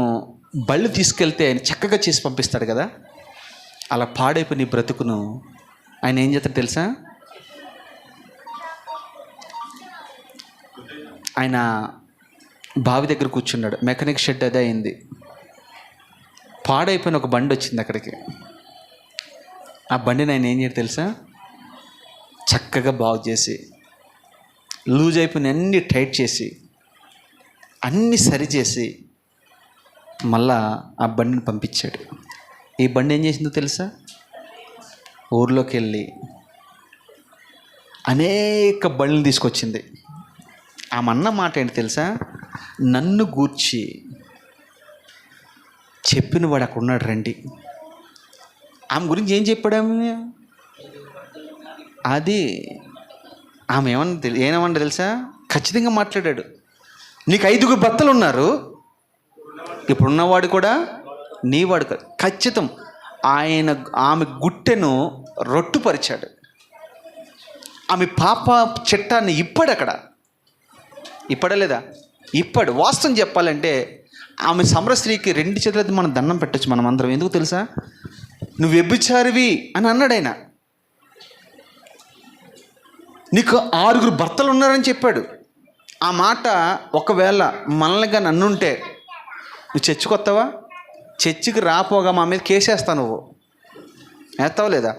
బళ్ళు తీసుకెళ్తే ఆయన చక్కగా చేసి పంపిస్తాడు కదా. అలా పాడైపోయి నీ బ్రతుకును ఆయన ఏం చేస్తాడు తెలుసా? ఆయన బావి దగ్గర కూర్చున్నాడు. మెకానిక్ షెడ్ అదే అయింది. పాడైపోయిన ఒక బండి వచ్చింది అక్కడికి. ఆ బండిని ఆయన ఏం చేయడు తెలుసా? చక్కగా బాగు చేసి, లూజ్ అయిపోయిన అన్నీ టైట్ చేసి, అన్నీ సరిచేసి మళ్ళా ఆ బండిని పంపించాడు. ఈ బండి ఏం చేసిందో తెలుసా? ఊర్లోకి వెళ్ళి అనేక బండ్లు తీసుకొచ్చింది. ఆమె అన్న మాట ఏంటి తెలుసా? నన్ను గూర్చి చెప్పిన వాడు అక్కడ ఉన్నాడు రండి. ఆమె గురించి ఏం చెప్పాడు? అది ఆమె ఏమన్నా తెలుసా? ఖచ్చితంగా మాట్లాడాడు. నీకు 5 భర్తలు ఉన్నారు, ఇప్పుడున్నవాడు కూడా నీవాడు కాదు. ఖచ్చితం. ఆమె గుట్టెను రొట్టుపరిచాడు. ఆమె పాప చట్టాన్ని ఇప్పాడు. ఇప్పడలేదా? ఇప్పాడు. వాస్తవం చెప్పాలంటే ఆమె సమరస్త్రీకి 2 చేతులతో మనం దండం పెట్టచ్చు మనం అందరం. ఎందుకు తెలుసా? నువ్వు వ్యభిచారివి అని అన్నాడు ఆయన. నీకు 6 భర్తలు ఉన్నారని చెప్పాడు. ఆ మాట ఒకవేళ మనల్నిగా నన్నుంటే నువ్వు చర్చికి వస్తావా? చర్చికి రాపోగా మా మీద కేసేస్తావు. నువ్వు వేస్తావు లేదా?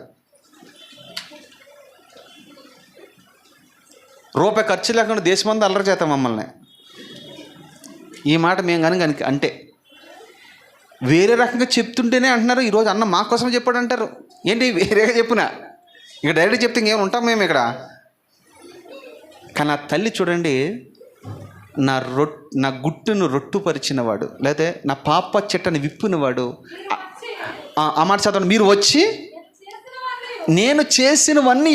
రూపాయి ఖర్చు లేకుండా దేశమంతా అల్లరి చేస్తాం మమ్మల్ని. ఈ మాట మేము కనుక అంటే వేరే రకంగా చెప్తుంటేనే అంటున్నారు. ఈరోజు అన్న మా కోసం చెప్పాడు అంటారు. ఏంటి వేరేగా చెప్పినా ఇక డైరెక్ట్ చెప్తే ఇంకేం ఉంటాం మేము ఇక్కడ. కానీ ఆ తల్లి చూడండి, నా గుట్టును రొట్టుపరిచినవాడు, లేకపోతే నా పాప చెట్టని విప్పినవాడు. ఆ మాట చదవండి. మీరు వచ్చి నేను చేసినవన్నీ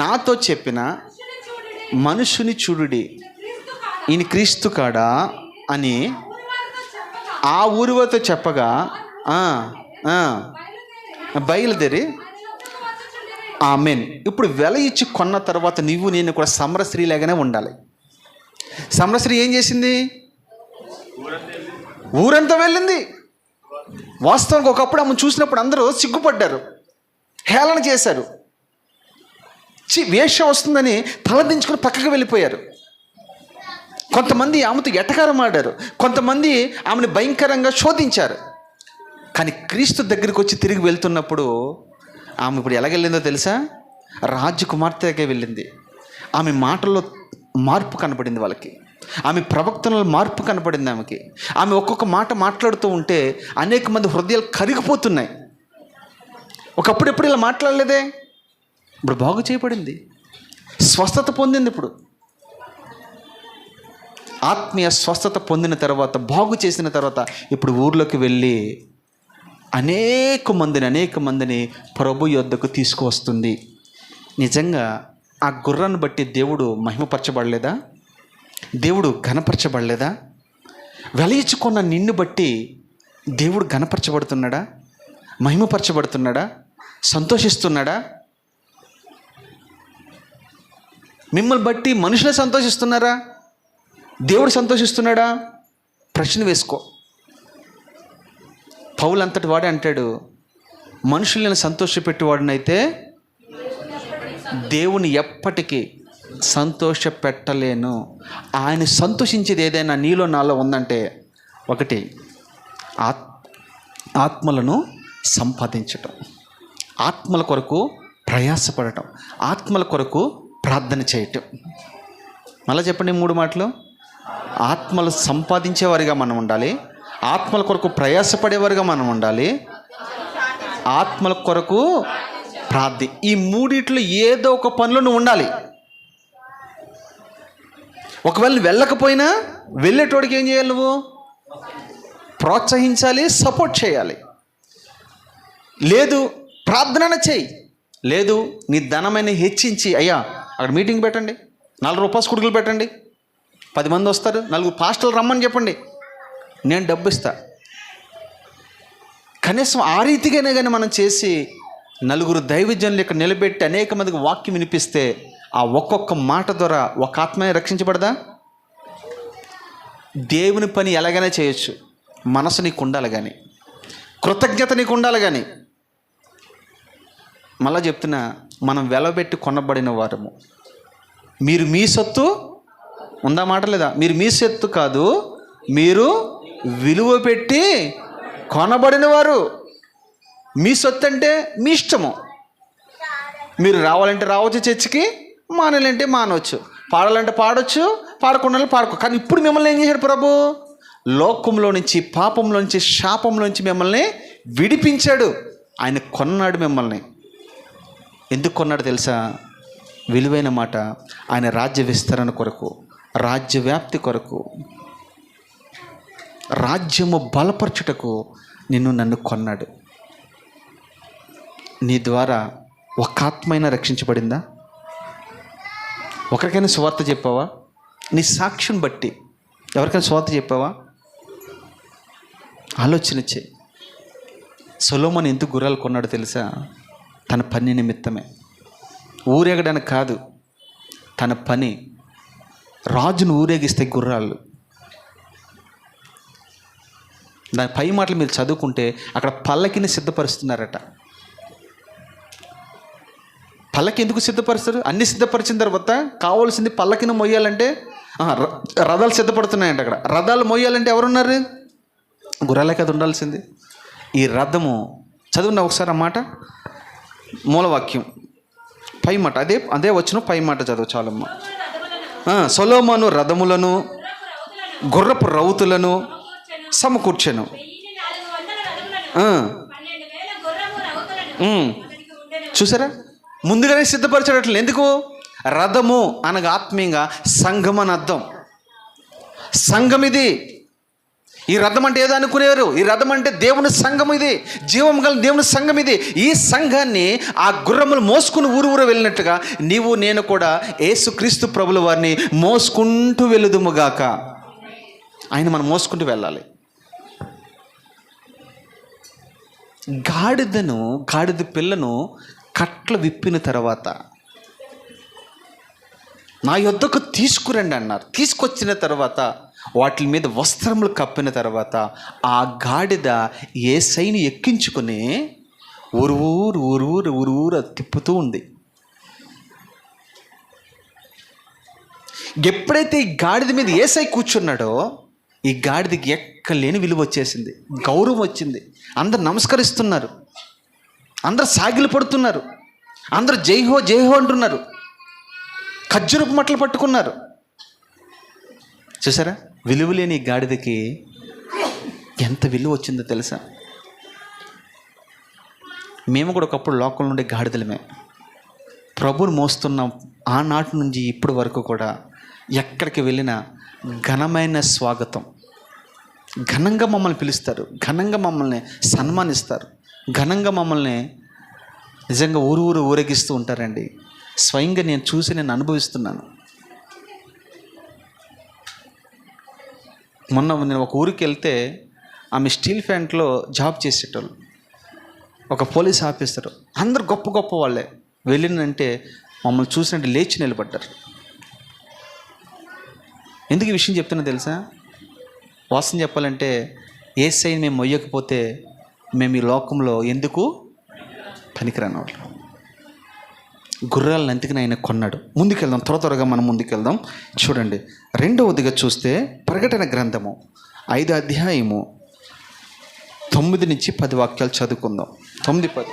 నాతో చెప్పిన మనుషుని చూడుడి, ఈయన క్రీస్తు కాడా అని ఆ ఊరివారితో చెప్పగా బయలుదేరి ఆమెన్. ఇప్పుడు వెల ఇచ్చి కొన్న తర్వాత నువ్వు నేను కూడా సమరస్త్రీలాగానే ఉండాలి. సమరస్త్రీ ఏం చేసింది? ఊరంతా వెళ్ళింది. వాస్తవానికి ఒకప్పుడు ఆమె చూసినప్పుడు అందరూ సిగ్గుపడ్డారు, హేళన చేశారు. వేషం వస్తుందని తలదించుకుని పక్కకు వెళ్ళిపోయారు. కొంతమంది ఆమెతో ఎటకారం ఆడారు, కొంతమంది ఆమెను భయంకరంగా శోధించారు. కానీ క్రీస్తు దగ్గరికి వచ్చి తిరిగి వెళ్తున్నప్పుడు ఆమె ఇప్పుడు ఎలాగెళ్ళిందో తెలుసా? రాజకుమార్తెగా వెళ్ళింది. ఆమె మాటల్లో మార్పు కనపడింది వాళ్ళకి, ఆమె ప్రవక్తనలో మార్పు కనపడింది ఆమెకి. ఆమె ఒక్కొక్క మాట మాట్లాడుతూ ఉంటే అనేక మంది హృదయాలు కరిగిపోతున్నాయి. ఒకప్పుడు ఎప్పుడు ఇలా మాట్లాడలేదే, ఇప్పుడు బాగు చేయబడింది, స్వస్థత పొందింది. ఇప్పుడు ఆత్మీయ స్వస్థత పొందిన తర్వాత, బాగు చేసిన తర్వాత ఇప్పుడు ఊర్లోకి వెళ్ళి అనేక మందిని ప్రభు యొద్దకు తీసుకువస్తుంది. నిజంగా ఆ గుర్రాన్ని బట్టి దేవుడు మహిమపరచబడలేదా? దేవుడు ఘనపరచబడలేదా? వెలయించుకున్న నిన్ను బట్టి దేవుడు ఘనపరచబడుతున్నాడా? మహిమపరచబడుతున్నాడా? సంతోషిస్తున్నాడా? మిమ్మల్ని బట్టి మనుషులే సంతోషిస్తున్నారా? దేవుడు సంతోషిస్తున్నాడా? ప్రశ్న వేసుకో. పౌలు అంతటి వాడే అంటాడు, మనుషులను సంతోషపెట్టేవాడినైతే దేవుని ఎప్పటికీ సంతోషపెట్టలేను. ఆయన సంతోషించేది ఏదైనా నీలో నాలో ఉందంటే ఒకటి ఆత్మలను సంపాదించటం, ఆత్మల కొరకు ప్రయాసపడటం, ఆత్మల కొరకు ప్రార్థన చేయటం. మళ్ళీ చెప్పండి 3 మాటలు. ఆత్మలు సంపాదించేవారిగా మనం ఉండాలి, ఆత్మల కొరకు ప్రయాసపడేవారిగా మనం ఉండాలి, ఆత్మల కొరకు ఈ 3 ఏదో ఒక పనిలో నువ్వు ఉండాలి. ఒకవేళ నువ్వు వెళ్ళకపోయినా వెళ్ళేటోడికి ఏం చేయాలి? నువ్వు ప్రోత్సహించాలి, సపోర్ట్ చేయాలి. లేదు ప్రార్థన చేయి, లేదు నీ ధనమైన హెచ్చించి, అయ్యా అక్కడ మీటింగ్ పెట్టండి, 4 రూపాయలు కుడుకులు పెట్టండి, 10 మంది వస్తారు, 4 పాస్టర్లు రమ్మని చెప్పండి, నేను డబ్బు ఇస్తా. కనీసం ఆ రీతిగానే కానీ మనం చేసి 4 దైవజనులు ఇక్కడ నిలబెట్టి అనేక మందికి వాక్యం వినిపిస్తే ఆ ఒక్కొక్క మాట ద్వారా ఒక ఆత్మనే రక్షించబడదా? దేవుని పని ఎలాగైనా చేయొచ్చు, మనసు నీకు ఉండాలి కానీ, కృతజ్ఞత నీకు ఉండాలి కానీ. మళ్ళా చెప్తున్నా, మనం వెలబెట్టి కొనబడిన వారము. మీరు మీ సొత్తు ఉందా మాట లేదా? మీరు మీ సొత్తు కాదు, మీరు విలువ పెట్టి కొనబడిన వారు. మీ సొత్తు అంటే మీ ఇష్టము. మీరు రావాలంటే రావచ్చు చర్చికి, మానాలంటే మానవచ్చు, పాడాలంటే పాడవచ్చు, పాడకుండా పాడుకో. కానీ ఇప్పుడు మిమ్మల్ని ఏం చేశాడు ప్రభు? లోకంలో నుంచి, పాపంలో నుంచి, శాపంలో నుంచి మిమ్మల్ని విడిపించాడు. ఆయన కొన్నాడు మిమ్మల్ని. ఎందుకు కొన్నాడు తెలుసా? విలువైన మాట, ఆయన రాజ్య విస్తరణ కొరకు, రాజ్య వ్యాప్తి కొరకు, రాజ్యము బలపరచుటకు నన్ను కొన్నాడు. నీ ద్వారా ఒక ఆత్మైనా రక్షించబడిందా? ఒకరికైనా సువార్త చెప్పావా? నీ సాక్ష్యం బట్టి ఎవరికైనా సువార్త చెప్పావా? ఆలోచన చేయి. సొలొమోను ఎందుకు గుర్రాలు కొన్నాడో తెలుసా? తన పని నిమిత్తమే, ఊరేగడానికి కాదు. తన పని, రాజును ఊరేగిస్తే గుర్రాలు. దాని పై మాటలు మీరు చదువుకుంటే అక్కడ పల్లకిని సిద్ధపరుస్తున్నారట. పల్లకి ఎందుకు సిద్ధపరుస్తారు? అన్ని సిద్ధపరిచిన తర్వాత కావాల్సింది పల్లకిని మొయ్యాలంటే రథాలు సిద్ధపడుతున్నాయంట. అక్కడ రథాలు మొయ్యాలంటే ఎవరున్నారు? గుర్రాలే కదా ఉండాల్సింది. ఈ రథము చదువున్నా ఒకసారి ఆ మాట, మూలవాక్యం పై మాట, అదే వచ్చిన పై మాట చదువు చాలమ్మా. సొలొమోను రథములను గుర్రపు రౌతులను సమకూర్చెను. చూసారా, ముందుగానే సిద్ధపరచడట్లు. ఎందుకు? రథము అనగా ఆత్మీయంగా సంఘం అని అర్థం. సంఘం ఇది. ఈ రథం అంటే ఏదో అనుకునేవారు. ఈ రథం అంటే దేవుని సంఘం, ఇది జీవం గల దేవుని సంఘం. ఇది ఈ సంఘాన్ని ఆ గుర్రములు మోసుకుని ఊరు వెళ్ళినట్టుగా నీవు నేను కూడా యేసుక్రీస్తు ప్రభుల వారిని మోసుకుంటూ వెళుదుముగాక. ఆయన మనం మోసుకుంటూ వెళ్ళాలి. గాడిద పిల్లను కట్లు విప్పిన తర్వాత నా యొద్దకు తీసుకురండి అన్నారు. తీసుకొచ్చిన తర్వాత వాటి మీద వస్త్రములు కప్పిన తర్వాత ఆ గాడిద యేసయ్యని ఎక్కించుకొని ఊరు తిప్పుతూ ఉంది. ఎప్పుడైతే ఈ గాడిద మీద యేసయ్య కూర్చున్నాడో ఈ గాడిదకి ఎక్కలేని విలువ వచ్చేసింది, గౌరవం వచ్చింది. అందరు నమస్కరిస్తున్నారు, అందరు సాగిలు పడుతున్నారు, అందరూ జైహో జైహో అంటున్నారు, ఖర్జూరపు మట్టలు పట్టుకున్నారు. చూసారా, విలువ లేని గాడిదకి ఎంత విలువ వచ్చిందో తెలుసా? మేము కూడా ఒకప్పుడు లోకంలో ఉండే గాడిదలమే. ప్రభువుని మోస్తున్నాం. ఆనాటి నుంచి ఇప్పటి వరకు కూడా ఎక్కడికి వెళ్ళినా ఘనమైన స్వాగతం, ఘనంగా మమ్మల్ని పిలుస్తారు, ఘనంగా మమ్మల్ని సన్మానిస్తారు, ఘనంగా మమ్మల్ని నిజంగా ఊరేగిస్తూ ఉంటారండి. స్వయంగా నేను అనుభవిస్తున్నాను. మొన్న నేను ఒక ఊరికి వెళ్తే ఆమె స్టీల్ ప్లాంట్లో జాబ్ చేసేటోళ్ళు, ఒక పోలీస్ ఆఫీసరు, అందరు గొప్ప గొప్ప వాళ్ళే. వెళ్ళినంటే మమ్మల్ని చూసినట్టు లేచి నిలబడ్డారు. ఎందుకు ఈ విషయం చెప్తున్నా తెలుసా? వాస్తవం చెప్పాలంటే యేసయ్యని మేము మొయ్యకపోతే మేము ఈ లోకంలో ఎందుకు పనికిరాని వాళ్ళు. గుర్రాలను అందుకని ఆయన కొన్నాడు. ముందుకెళ్దాం, త్వరగా మనం ముందుకెళ్దాం. చూడండి, 2వదిగా చూస్తే ప్రకటన గ్రంథము 5వ అధ్యాయము 9 నుంచి 10 వాక్యాలు చదువుకుందాం. 9-10.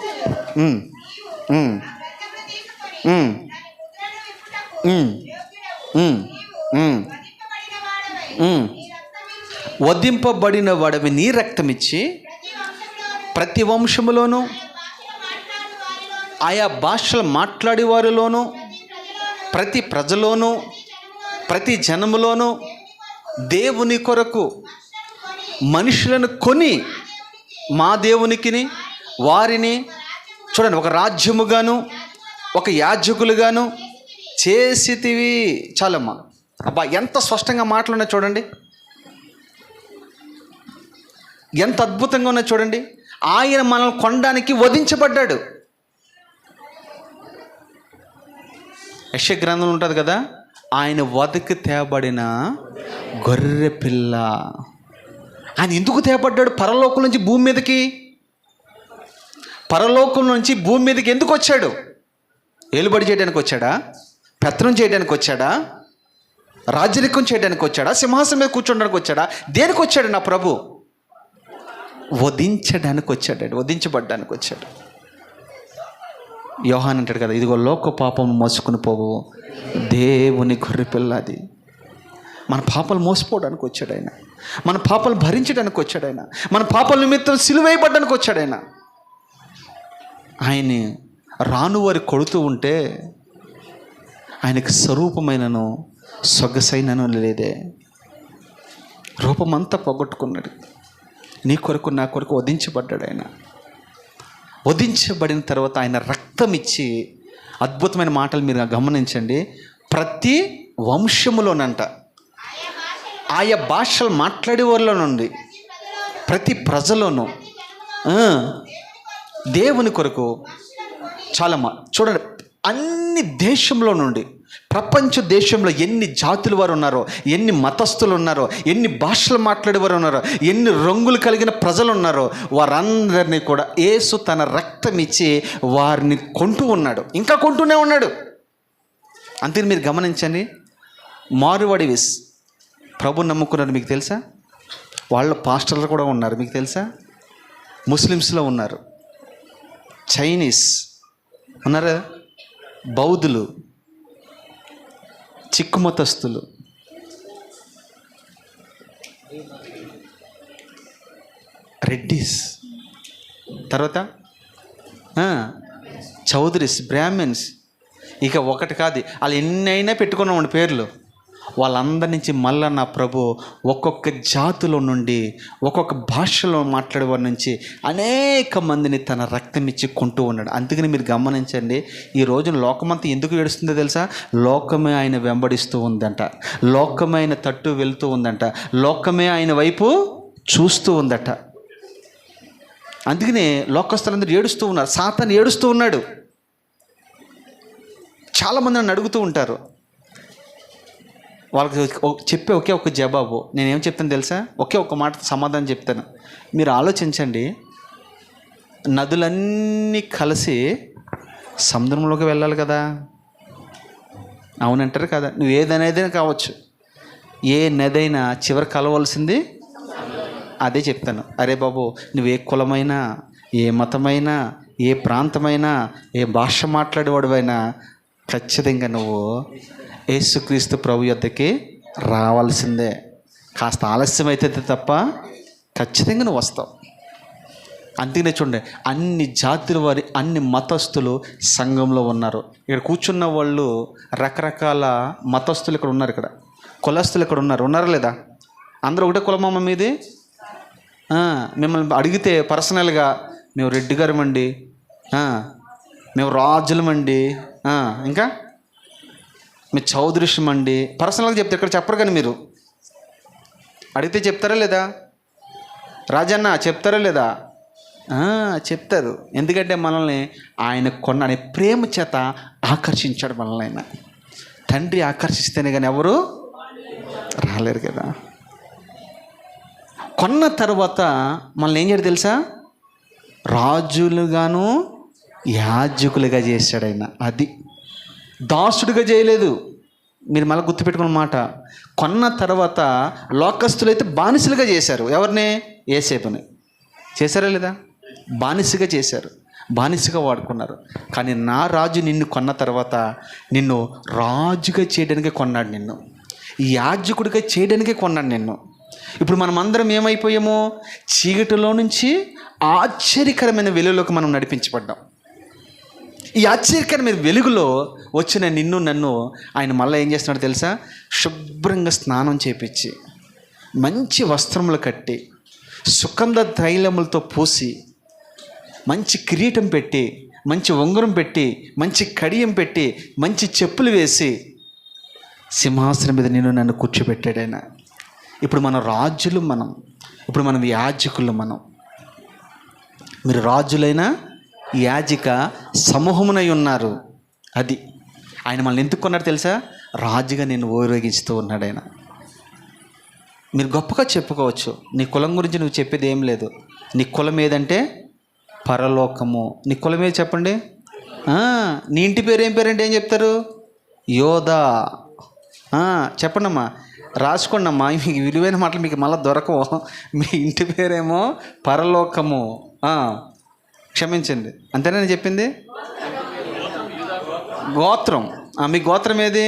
వధింపబడిన వాడవి నీ రక్తమిచ్చి ప్రతి వంశములోను ఆయా భాషలు మాట్లాడే వారిలోనూ ప్రతి ప్రజలోనూ ప్రతి జనములోనూ దేవుని కొరకు మనుషులను కొని మా దేవునికిని వారిని చూడండి ఒక రాజ్యముగాను ఒక యాజకులుగాను చేసితివి. చాలమ్మా, అబ్బా ఎంత స్పష్టంగా మాటలున్నాయి చూడండి, ఎంత అద్భుతంగా ఉన్నాయి చూడండి. ఆయన మనల్ని కొనడానికి వధించబడ్డాడు. యెషయా గ్రంథంలో ఉంటుంది కదా, ఆయన వధకి తేబడిన గొర్రె పిల్ల. ఆయన ఎందుకు తేబడ్డాడు? పరలోకం నుంచి భూమి మీదకి, పరలోకం నుంచి భూమి మీదకి ఎందుకు వచ్చాడు? ఏలుబడి చేయడానికి వచ్చాడా? పెత్తనం చేయడానికి వచ్చాడా? రాజరికం చేయడానికి వచ్చాడా? సింహాసనం మీద కూర్చోడానికి వచ్చాడా? దేనికి వచ్చాడు నా ప్రభు? వధించడానికి వచ్చాడు, వధించబడ్డానికి వచ్చాడు. యోహాన్ అంటాడు కదా, ఇదిగో లోక పాపం మోసుకుని పోవు దేవుని గొర్రెపిల్ల. అది మన పాపాలు మోసపోవడానికి వచ్చాడు ఆయన, మన పాపాలు భరించడానికి వచ్చాడు ఆయన, మన పాపాల నిమిత్తం సిలువేయబడ్డానికి వచ్చాడు ఆయన. ఆయన్ని రాను వారి కొడుతూ ఉంటే ఆయనకి స్వరూపమైనను సొగసైనను లేదే. రూపమంతా పోగొట్టుకున్నాడు. నీ కొరకు నా కొరకు వధించబడ్డాడు ఆయన. వధించబడిన తర్వాత ఆయన రక్తం ఇచ్చి, అద్భుతమైన మాటలు మీరు గమనించండి, ప్రతి వంశములోనంట, ఆయా భాషలు మాట్లాడే వాళ్ళ నుండి, ప్రతి ప్రజలోనూ దేవుని కొరకు చాలా చూడండి, అన్ని దేశంలో నుండి, ప్రపంచ దేశంలో ఎన్ని జాతుల వారు ఉన్నారో, ఎన్ని మతస్థులు ఉన్నారో, ఎన్ని భాషలు మాట్లాడేవారు ఉన్నారో, ఎన్ని రంగులు కలిగిన ప్రజలు ఉన్నారో, వారందరినీ కూడా యేసు తన రక్తం ఇచ్చి వారిని కొంటూ ఉన్నాడు, ఇంకా కొంటూనే ఉన్నాడు. అంతే మీరు గమనించండి. మారువాడివిస్ ప్రభు నమ్ముకున్నారు, మీకు తెలుసా? వాళ్ళ పాస్టర్లు కూడా ఉన్నారు, మీకు తెలుసా? ముస్లిమ్స్లో ఉన్నారు, చైనీస్ ఉన్నారా, బౌద్ధులు, చిక్కు మతస్థులు, రెడ్డిస్, తర్వాత చౌదరీస్, బ్రాహ్మిన్స్, ఇక ఒకటి కాదు, వాళ్ళు ఎన్నైనా పెట్టుకున్నామండి పేర్లు. వాళ్ళందరి నుంచి మళ్ళా నా ప్రభు ఒక్కొక్క జాతిలో నుండి, ఒక్కొక్క భాషలో మాట్లాడేవారి నుంచి అనేక మందిని తన రక్తం ఇచ్చి కొంటూ ఉన్నాడు. అందుకని మీరు గమనించండి, ఈ రోజున లోకమంతా ఎందుకు ఏడుస్తుందో తెలుసా? లోకమే ఆయన వెంబడిస్తూ ఉందంట, లోకమే ఆయన తట్టు వెళ్తూ ఉందంట, లోకమే ఆయన వైపు చూస్తూ ఉందట. అందుకనే లోకస్తులందరూ ఏడుస్తూ ఉన్నారు, సాతాను ఏడుస్తూ ఉన్నాడు. చాలామంది నన్ను అడుగుతూ ఉంటారు, వాళ్ళకి చెప్పే ఒకే ఒక జవాబు నేనేం చెప్తాను తెలుసా? ఒకే ఒక మాట సమాధానం చెప్తాను. మీరు ఆలోచించండి, నదులన్నీ కలిసి సముద్రంలోకి వెళ్ళాలి కదా, అవునంటారు కదా? నువ్వు ఏదనేదైనా కావచ్చు, ఏ నదైనా చివరి కలవలసింది అదే చెప్తాను. అరే బాబు, నువ్వు ఏ కులమైనా, ఏ మతమైనా, ఏ ప్రాంతమైనా, ఏ భాష మాట్లాడేవాడివైనా ఖచ్చితంగా నువ్వు యేసుక్రీస్తు ప్రభు యొద్దకి రావాల్సిందే. కాస్త ఆలస్యం అవుతుంది తప్ప ఖచ్చితంగా నువ్వు వస్తావు. అందుకనే చూడండి, అన్ని జాతుల వారి, అన్ని మతస్థులు సంఘంలో ఉన్నారు. ఇక్కడ కూర్చున్న వాళ్ళు రకరకాల మతస్థులు ఇక్కడ ఉన్నారు, ఇక్కడ కులస్తులు ఇక్కడ ఉన్నారా లేదా? అందరూ ఒకటే కులమమ్మ మీది. మిమ్మల్ని అడిగితే పర్సనల్గా మేము రెడ్డి గారమండి, మేము రాజులమండి, ఇంకా మీరు చౌదృశ్యమండి, పర్సనల్గా చెప్తే ఇక్కడ చెప్పరు. కానీ మీరు అడిగితే చెప్తారా లేదా? రాజన్న చెప్తారా లేదా? చెప్తారు. ఎందుకంటే మనల్ని ఆయన కొన్న ప్రేమ చేత ఆకర్షించాడు. మనల్ని ఆయన తండ్రి ఆకర్షిస్తేనే కానీ ఎవరు రాలేరు కదా. కొన్న తర్వాత మనల్ని ఏం చేయడు తెలుసా? రాజులుగాను యాజకులుగా చేశాడు ఆయన. అది దాసుడిగా చేయలేదు. మీరు మళ్ళీ గుర్తుపెట్టుకున్న మాట. కొన్న తర్వాత లోకస్తులైతే బానిసలుగా చేశారు. ఎవరిని? యేసేపుని చేశారా లేదా? బానిసగా చేశారు, బానిసగా వాడుకున్నారు. కానీ నా రాజు నిన్ను కొన్న తర్వాత నిన్ను రాజుగా చేయడానికే కొన్నాడు, నిన్ను యాజకుడిగా చేయడానికే కొన్నాడు నిన్ను. ఇప్పుడు మనం అందరం ఏమైపోయామో? చీకటిలో నుంచి ఆశ్చర్యకరమైన వెలుగులోకి మనం నడిపించబడ్డాం. ఈ ఆశ్చర్యకరమైన వెలుగులో వచ్చిన నిన్ను నన్ను ఆయన మళ్ళీ ఏం చేస్తున్నాడు తెలుసా? శుభ్రంగా స్నానం చేపించి, మంచి వస్త్రములు కట్టి, సుగంధ తైలములతో పూసి, మంచి కిరీటం పెట్టి, మంచి ఉంగరం పెట్టి, మంచి కడియం పెట్టి, మంచి చెప్పులు వేసి సింహాసనం మీద నిన్ను నన్ను కూర్చోబెట్టాడు ఆయన. ఇప్పుడు మన రాజులు మనం, ఇప్పుడు మనం యాజకులు మనం. మీరు రాజులైన యాజక సమూహమునై ఉన్నారు. అది ఆయన మనల్ని ఎందుకు కొన్నాడు తెలుసా? రాజుగా నేను ఊరేగిస్తూ ఉన్నాడు ఆయన. మీరు గొప్పగా చెప్పుకోవచ్చు, నీ కులం గురించి నువ్వు చెప్పేది ఏం లేదు. నీ కులం ఏదంటే పరలోకము. నీ కులం ఏది చెప్పండి? నీ ఇంటి పేరు ఏం పేరంటే ఏం చెప్తారు? యోధా. చెప్పండి అమ్మా, రాసుకోండి అమ్మా. మీకు విలువైన మాటలు మీకు మళ్ళీ దొరకవు. మీ ఇంటి పేరేమో పరలోకము. క్షమించండి, అంతేనా నేను చెప్పింది? గోత్రం. మీ గోత్రం ఏది?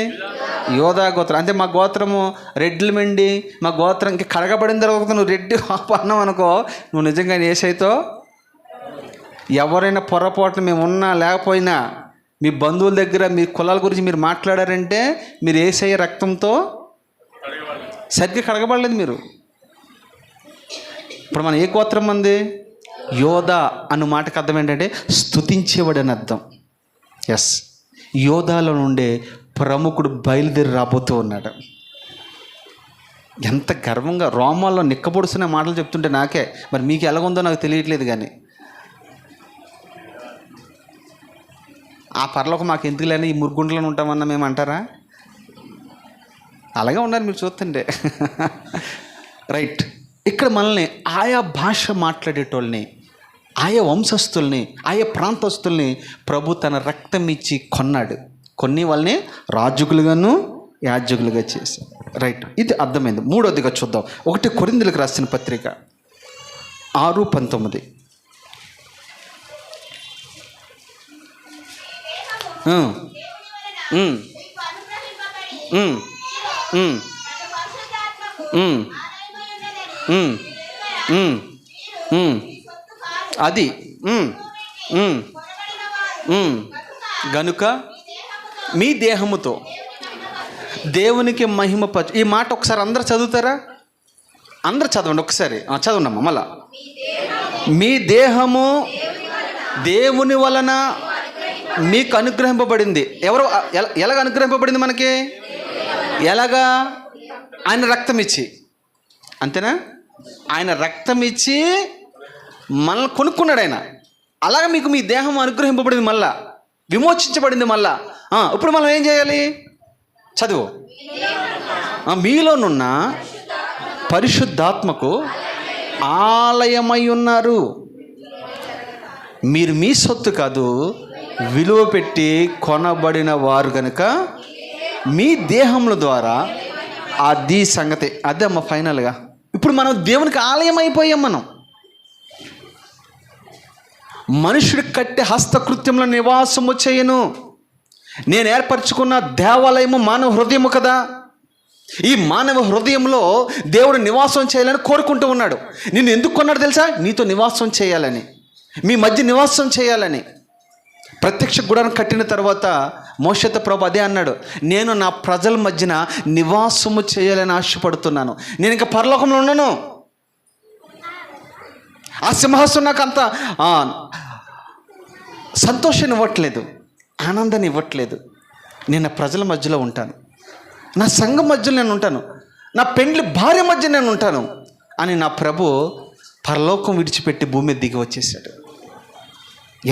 యోధా గోత్రం. అంటే మా గోత్రము రెడ్లమండి, మా గోత్రం ఇంక కడగబడిన తర్వాత నువ్వు రెడ్డి అన్నావు అనుకో, నువ్వు నిజంగా యేసయ్యతో ఎవరైనా పొరపాటున మేము ఉన్నా లేకపోయినా, మీ బంధువుల దగ్గర మీ కులాల గురించి మీరు మాట్లాడారంటే మీరు యేసయ్య రక్తంతో సరిగ్గా కడగబడలేదు మీరు. ఇప్పుడు మన ఏ గోత్రం మంది? యోధా అన్న మాటకు అర్థం ఏంటంటే స్తుతించేవాడు అని అర్థం. ఎస్, యోధాలో నుండే ప్రముఖుడు బయలుదేరి రాబోతూ ఉన్నాడు. ఎంత గర్వంగా రోమాల్లో నిక్కబొడుస్తున్న మాటలు చెప్తుంటే నాకే, మరి మీకు ఎలాగుందో నాకు తెలియట్లేదు. కానీ ఆ పరలోకం మాకు ఎందుకు లేని ఈ మురుగుండలను ఉంటామన్నా మేము అంటారా? అలాగే ఉన్నారు మీరు చూస్తుంటే. రైట్. ఇక్కడ మనల్ని ఆయా భాష మాట్లాడేటోళ్ళని, ఆయా వంశస్థుల్ని, ఆయా ప్రాంతస్తుల్ని ప్రభు తన రక్తం ఇచ్చి కొన్నాడు. కొన్ని వాళ్ళని రాజుకులుగాను యాజకులుగా చేశాడు. రైట్, ఇది అర్థమైంది. మూడోదిగా చూద్దాం. 1 కొరింథీయులకు రాసిన పత్రిక 6:19. అది గనుక మీ దేహముతో దేవునికి మహిమ ఈ మాట ఒకసారి అందరు చదువుతారా? అందరు చదవండి ఒకసారి. చదవండమ్మా మళ్ళా. మీ దేహము దేవుని వలన మీకు అనుగ్రహింపబడింది. ఎవరు ఎలాగ అనుగ్రహింపబడింది మనకి? ఎలాగా? ఆయన రక్తం ఇచ్చి. అంతేనా? ఆయన రక్తం ఇచ్చి మనల్ని కొనుక్కున్నాడు ఆయన. అలాగే మీకు మీ దేహం అనుగ్రహింపబడింది, మళ్ళా విమోచించబడింది. మళ్ళా ఇప్పుడు మనం ఏం చేయాలి? చదువు. మీలోనున్న పరిశుద్ధాత్మకు ఆలయమై ఉన్నారు. మీరు మీ సొత్తు కాదు, విలువ పెట్టి కొనబడిన వారు కనుక మీ దేహముల ద్వారా. అది సంగతి. అదే అమ్మ ఫైనల్గా. ఇప్పుడు మనం దేవునికి ఆలయం అయిపోయాం. మనం మనుషుడు కట్టే హస్తకృత్యంలో నివాసము చేయను. నేను ఏర్పరచుకున్న దేవాలయము మానవ హృదయము కదా. ఈ మానవ హృదయంలో దేవుడు నివాసం చేయాలని కోరుకుంటూ ఉన్నాడు. నిన్ను ఎందుకు కొన్నాడు తెలుసా? నీతో నివాసం చేయాలని, మీ మధ్య నివాసం చేయాలని. ప్రత్యక్ష గుడారం కట్టిన తర్వాత మోషేతో ప్రభు అదే అన్నాడు, నేను నా ప్రజల మధ్యన నివాసము చేయాలని ఆశపడుతున్నాను. నేను ఇంకా పరలోకంలో ఉన్నాను. ఆ సింహాసనం నాకు అంత సంతోషాన్ని ఇవ్వట్లేదు, ఆనందాన్ని ఇవ్వట్లేదు. నేను నా ప్రజల మధ్యలో ఉంటాను, నా సంఘం మధ్యలో నేను ఉంటాను, నా పెండ్లి భార్య మధ్య నేను ఉంటాను అని నా ప్రభు పరలోకం విడిచిపెట్టి భూమి మీద దిగి వచ్చేసాడు.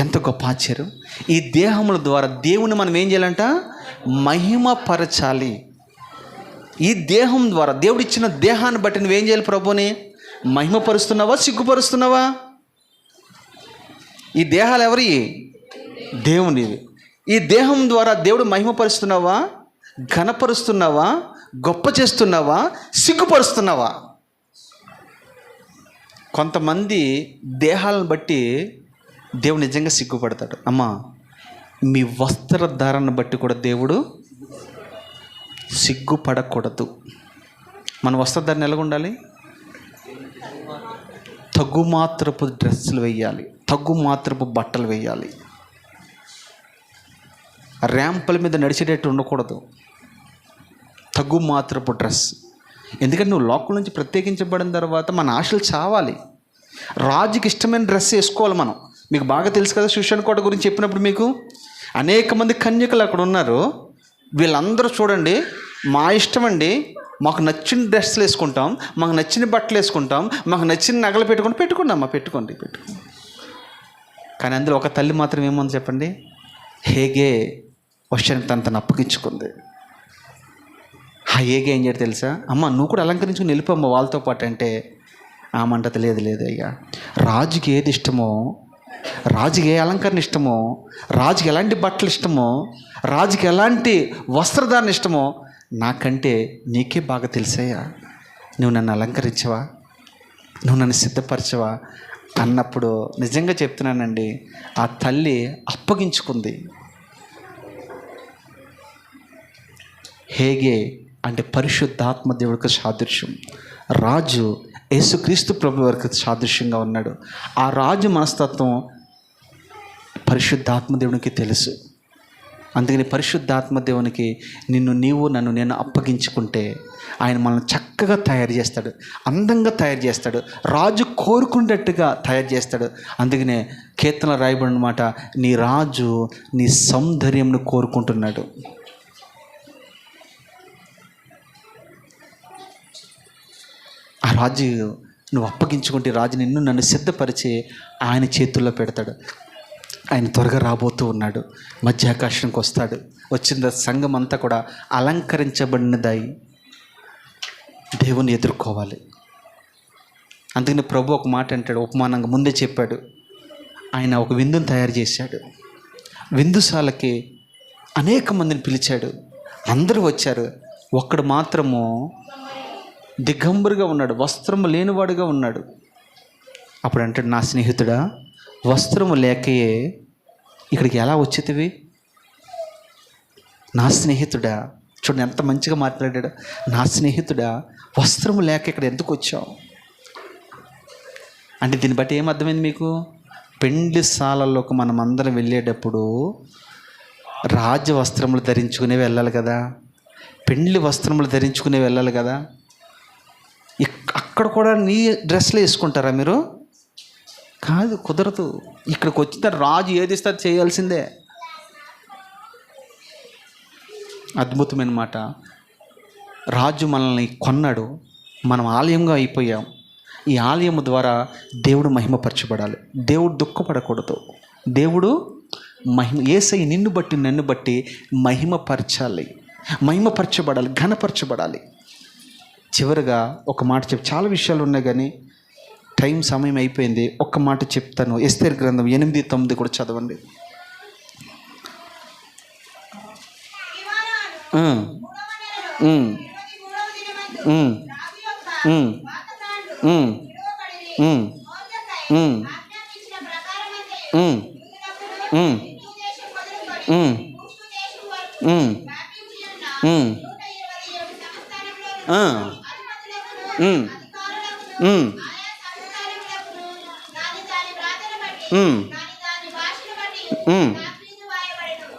ఎంత గొప్ప ఆశ్చర్యం! ఈ దేహముల ద్వారా దేవుని మనం ఏం చేయాలంట? మహిమపరచాలి. ఈ దేహం ద్వారా, దేవుడు ఇచ్చిన దేహాన్ని బట్టి నువ్వేం చేయాలి? ప్రభుని మహిమపరుస్తున్నావా, సిగ్గుపరుస్తున్నావా? ఈ దేహాలు ఎవరి? దేవునివి. ఈ దేహం ద్వారా దేవుడు మహిమపరుస్తున్నావా, ఘనపరుస్తున్నావా, గొప్ప చేస్తున్నావా, సిగ్గుపరుస్తున్నావా? కొంతమంది దేహాలను బట్టి దేవుడు నిజంగా సిగ్గుపడతాడు. అమ్మా, మీ వస్త్రధారణ బట్టి కూడా దేవుడు సిగ్గుపడకూడదు. మన వస్త్రధారణ ఎలాగ ఉండాలి? తగ్గుమాత్రపు డ్రెస్సులు వేయాలి, తగ్గుమాత్రపు బట్టలు వేయాలి. ర్యాంపుల మీద నడిచేటట్టు ఉండకూడదు. తగ్గుమాత్రపు డ్రెస్. ఎందుకంటే నువ్వు లోకం నుంచి ప్రత్యేకించబడిన తర్వాత మన ఆశలు చావాలి. రాజుకి ఇష్టమైన డ్రెస్ వేసుకోవాలి మనం. మీకు బాగా తెలుసు కదా, శూషణ కోట గురించి చెప్పినప్పుడు మీకు అనేక మంది కన్యకలు అక్కడ ఉన్నారు. వీళ్ళందరూ చూడండి, మా ఇష్టం అండి, మాకు నచ్చిన డ్రెస్సులు వేసుకుంటాం, మాకు నచ్చిన బట్టలు వేసుకుంటాం, మాకు నచ్చిన నగలు పెట్టుకోండి అమ్మా, పెట్టుకోండి. కానీ అందులో ఒక తల్లి మాత్రం ఏముంది చెప్పండి? హేగే వర్షానికి తను అప్పగించుకుంది. ఆ హేగే ఏం చేయడు తెలుసా? అమ్మ నువ్వు కూడా అలంకరించుకుని వెళ్ళిపోమ్మ వాళ్ళతో పాటు అంటే ఆమంటది లేదు అయ్యా, రాజుకి ఏది ఇష్టమో, రాజుకి ఏ అలంకరణ ఇష్టమో, రాజుకి ఎలాంటి బట్టలు ఇష్టమో, రాజుకి ఎలాంటి వస్త్రధారణ ఇష్టమో నాకంటే నీకే బాగా తెలుసయ్యా. నువ్వు నన్ను అలంకరించవా, నువ్వు నన్ను సిద్ధపరచవా అన్నప్పుడు నిజంగా చెప్తున్నానండి, ఆ తల్లి అప్పగించుకుంది. హేగే అంటే పరిశుద్ధాత్మ దేవుడికి సాదృశ్యం. రాజు యేసుక్రీస్తు ప్రభు వారికి సాదృశ్యంగా ఉన్నాడు. ఆ రాజు మనస్తత్వం పరిశుద్ధాత్మ దేవునికి తెలుసు. అందుకని పరిశుద్ధాత్మ దేవునికి నన్ను నేను అప్పగించుకుంటే ఆయన మనల్ని చక్కగా తయారు చేస్తాడు, అందంగా తయారు చేస్తాడు, రాజు కోరుకునేటట్టుగా తయారు చేస్తాడు. అందుకనే కీర్తనలో రాయబడిన మాట, నీ రాజు నీ సౌందర్యంను కోరుకుంటున్నాడు. రాజు నువ్వు అప్పగించుకుంటే రాజు నన్ను సిద్ధపరిచి ఆయన చేతుల్లో పెడతాడు. ఆయన త్వరగా రాబోతూ ఉన్నాడు, మధ్యాకాశానికి వస్తాడు. వచ్చిన సంఘం అంతా కూడా అలంకరించబడినదై దేవుని ఎదుర్కోవాలి. అందుకని ప్రభు ఒక మాట అంటాడు, ఉపమానంగా ముందే చెప్పాడు. ఆయన ఒక విందును తయారు చేశాడు. విందుశాలకి అనేక మందిని పిలిచాడు, అందరూ వచ్చారు. ఒక్కడు మాత్రము దిగంబరుగా ఉన్నాడు, వస్త్రము లేనివాడుగా ఉన్నాడు. అప్పుడు అంటాడు, నా స్నేహితుడా, వస్త్రము లేకయే ఇక్కడికి ఎలా వచ్చేటివి? నా స్నేహితుడా, చూడండి ఎంత మంచిగా మాట్లాడాడు. నా స్నేహితుడా, వస్త్రము లేక ఇక్కడ ఎందుకు వచ్చావు అంటే దీన్ని బట్టి ఏం అర్థమైంది మీకు? పెండ్లిశాలలోకి మనం అందరం వెళ్ళేటప్పుడు రాజ వస్త్రములు ధరించుకునే వెళ్ళాలి కదా, పెండ్లి వస్త్రములు ధరించుకునే వెళ్ళాలి కదా. అక్కడ కూడా నీ డ్రెస్లు వేసుకుంటారా మీరు? కాదు, కుదరదు. ఇక్కడికి వచ్చిన రాజు ఏది ఇస్తే చేయాల్సిందే. అద్భుతమైన మాట. రాజు మనల్ని కొన్నాడు, మనం ఆలయంగా అయిపోయాం. ఈ ఆలయం ద్వారా దేవుడు మహిమపరచబడాలి. దేవుడు దుఃఖపడకూడదు. దేవుడు యేసయ్య నిన్ను బట్టి నన్ను బట్టి మహిమపరచాలి, మహిమపరచబడాలి, ఘనపరచబడాలి. చివరిగా ఒక మాట చెప్పి, చాలా విషయాలు ఉన్నాయి కానీ సమయం అయిపోయింది. ఒక్క మాట చెప్తాను. ఎస్తేరు గ్రంథం 8:9 కూడా చదవండి.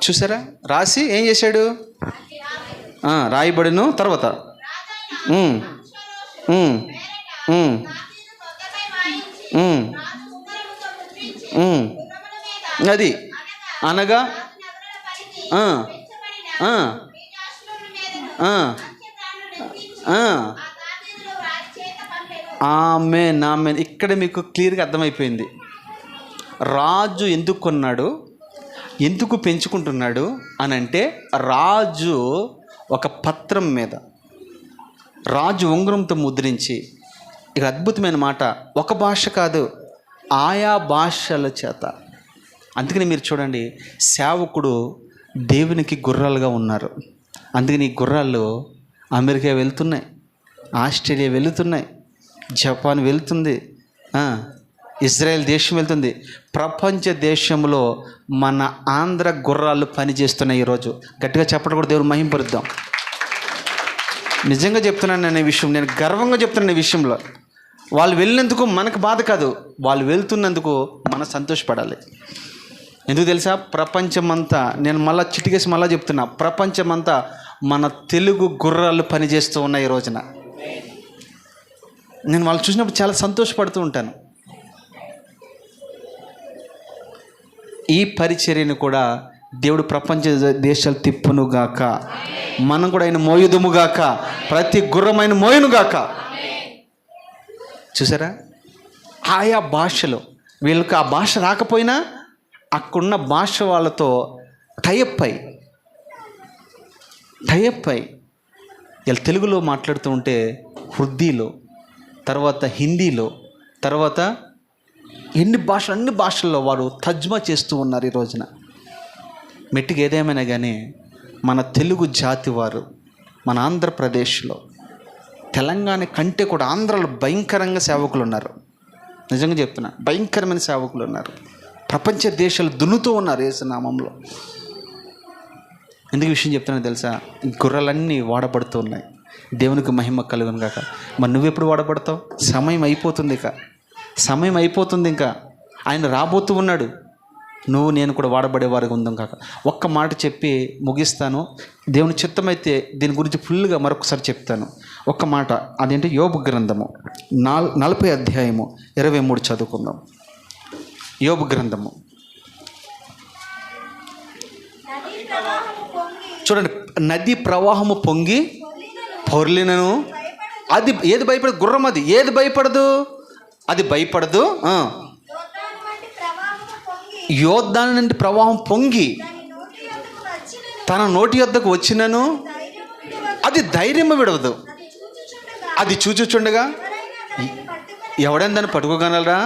చూసారా, రాసి ఏం చేశాడు? రాయబడిను. తర్వాత అది అనగా ఆమేన్, ఆమేన్. ఇక్కడ మీకు క్లియర్గా అర్థమైపోయింది. రాజు ఎందుకు కొన్నాడు, ఎందుకు పెంచుకుంటున్నాడు అని అంటే, రాజు ఒక పత్రం మీద రాజు ఉంగరంతో ముద్రించి, ఇక అద్భుతమైన మాట, ఒక భాష కాదు, ఆయా భాషల చేత. అందుకని మీరు చూడండి, సేవకుడు దేవునికి గుర్రాలుగా ఉన్నారు. అందుకని ఈ గుర్రాలు అమెరికా వెళ్తున్నాయి, ఆస్ట్రేలియా వెళుతున్నాయి, జపాన్ వెళ్తుంది, ఇజ్రాయెల్ దేశం వెళ్తుంది. ప్రపంచ దేశంలో మన ఆంధ్ర గుర్రాలు పనిచేస్తున్నాయి ఈరోజు. గట్టిగా చెప్పడం కూడా దేవుడు మహింపరుద్దాం. నిజంగా చెప్తున్నాను అనే విషయం, నేను గర్వంగా చెప్తున్నాను ఈ విషయంలో. వాళ్ళు వెళ్ళినందుకు మనకు బాధ కాదు, వాళ్ళు వెళ్తున్నందుకు మనం సంతోషపడాలి. ఎందుకు తెలుసా? ప్రపంచమంతా, నేను మళ్ళీ చిటికేసి మళ్ళీ చెప్తున్నా, ప్రపంచమంతా మన తెలుగు గుర్రాలు పనిచేస్తూ ఉన్నాయి ఈ రోజున. నేను వాళ్ళు చూసినప్పుడు చాలా సంతోషపడుతూ ఉంటాను. ఈ పరిచర్యను కూడా దేవుడు ప్రపంచ దేశాలు తిప్పునుగాక, మనం కూడా ఆయన మోయుదుముగాక, ప్రతి గుర్రమైన మోయునుగాక. చూసారా, ఆయా భాషలో వీళ్ళకి ఆ భాష రాకపోయినా అక్కడున్న భాష వాళ్ళతో టైఅప్ అయి వీళ్ళు తెలుగులో మాట్లాడుతూ ఉంటే హృదీలో, తర్వాత హిందీలో, తర్వాత అన్ని భాషల్లో వారు తర్జుమా చేస్తూ ఉన్నారు ఈ రోజున. మెట్టికి ఏదేమైనా కానీ మన తెలుగు జాతి వారు మన ఆంధ్రప్రదేశ్లో, తెలంగాణ కంటే కూడా ఆంధ్రాలో భయంకరంగా సేవకులు ఉన్నారు. నిజంగా చెప్తున్నా, భయంకరమైన సేవకులు ఉన్నారు. ప్రపంచ దేశాలు దున్నుతూ ఉన్నారు యేసు నామంలో. ఎందుకు విషయం చెప్తున్నా తెలుసా? గుర్రాలన్నీ వాడబడుతూ ఉన్నాయి. దేవునికి మహిమ కలుగును కాక. మరి నువ్వెప్పుడు వాడబడతావు? సమయం అయిపోతుంది. ఇంకా ఆయన రాబోతూ ఉన్నాడు. నువ్వు నేను కూడా వాడబడేవారుగా ఉందాం కాక. ఒక్క మాట చెప్పి ముగిస్తాను. దేవుని చిత్తమైతే దీని గురించి ఫుల్గా మరొకసారి చెప్తాను. ఒక్క మాట, అదేంటి? యోబు గ్రంథము 40 అధ్యాయము 23 చదువుకుందాం. యోబు గ్రంథము చూడండి. నది ప్రవాహము పొంగి పొర్లినను అది ఏది భయపడదు? గుర్రం. అది ఏది భయపడదు? అది భయపడదు. యోర్దాను నుండి ప్రవాహం పొంగి తన నోటి యొద్దకు వచ్చినను అది ధైర్యము విడవదు. అది చూచుచుండగా ఎవడైనా దాన్ని పట్టుకోగలరా?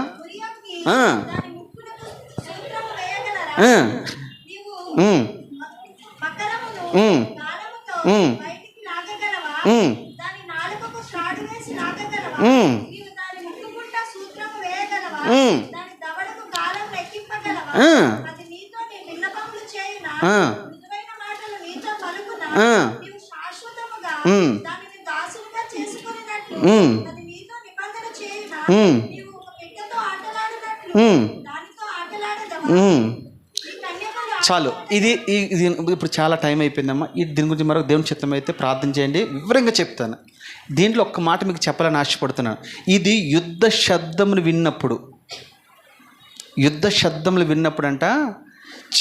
చాలు. ఇది ఇప్పుడు చాలా టైం అయిపోయిందమ్మా. దీని గురించి మరొక దేవుని చిత్తం అయితే ప్రార్థన చేయండి, వివరంగా చెప్తాను. దీంట్లో ఒక్క మాట మీకు చెప్పాలని ఆశపడుతున్నాను. ఇది యుద్ధ శబ్దములు విన్నప్పుడు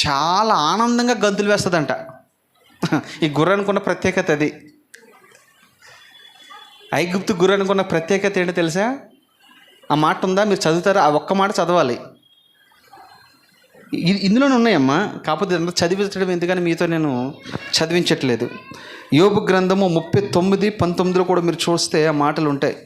చాలా ఆనందంగా గంతులు వేస్తుందంట. ఈ గుర్రానికి ఉన్న ప్రత్యేకత అది. ఐగుప్తు గుర్రానికి ఉన్న ప్రత్యేకత ఏంటో తెలుసా? ఆ మాట ఉందా? మీరు చదువుతారా? ఆ ఒక్క మాట చదవాలి. ఇందులోనే ఉన్నాయమ్మా, కాకపోతే చదివించడం ఎందుకని మీతో నేను చదివించట్లేదు. యోబు గ్రంథము 39:19 కూడా మీరు చూస్తే ఆ మాటలు ఉంటాయి.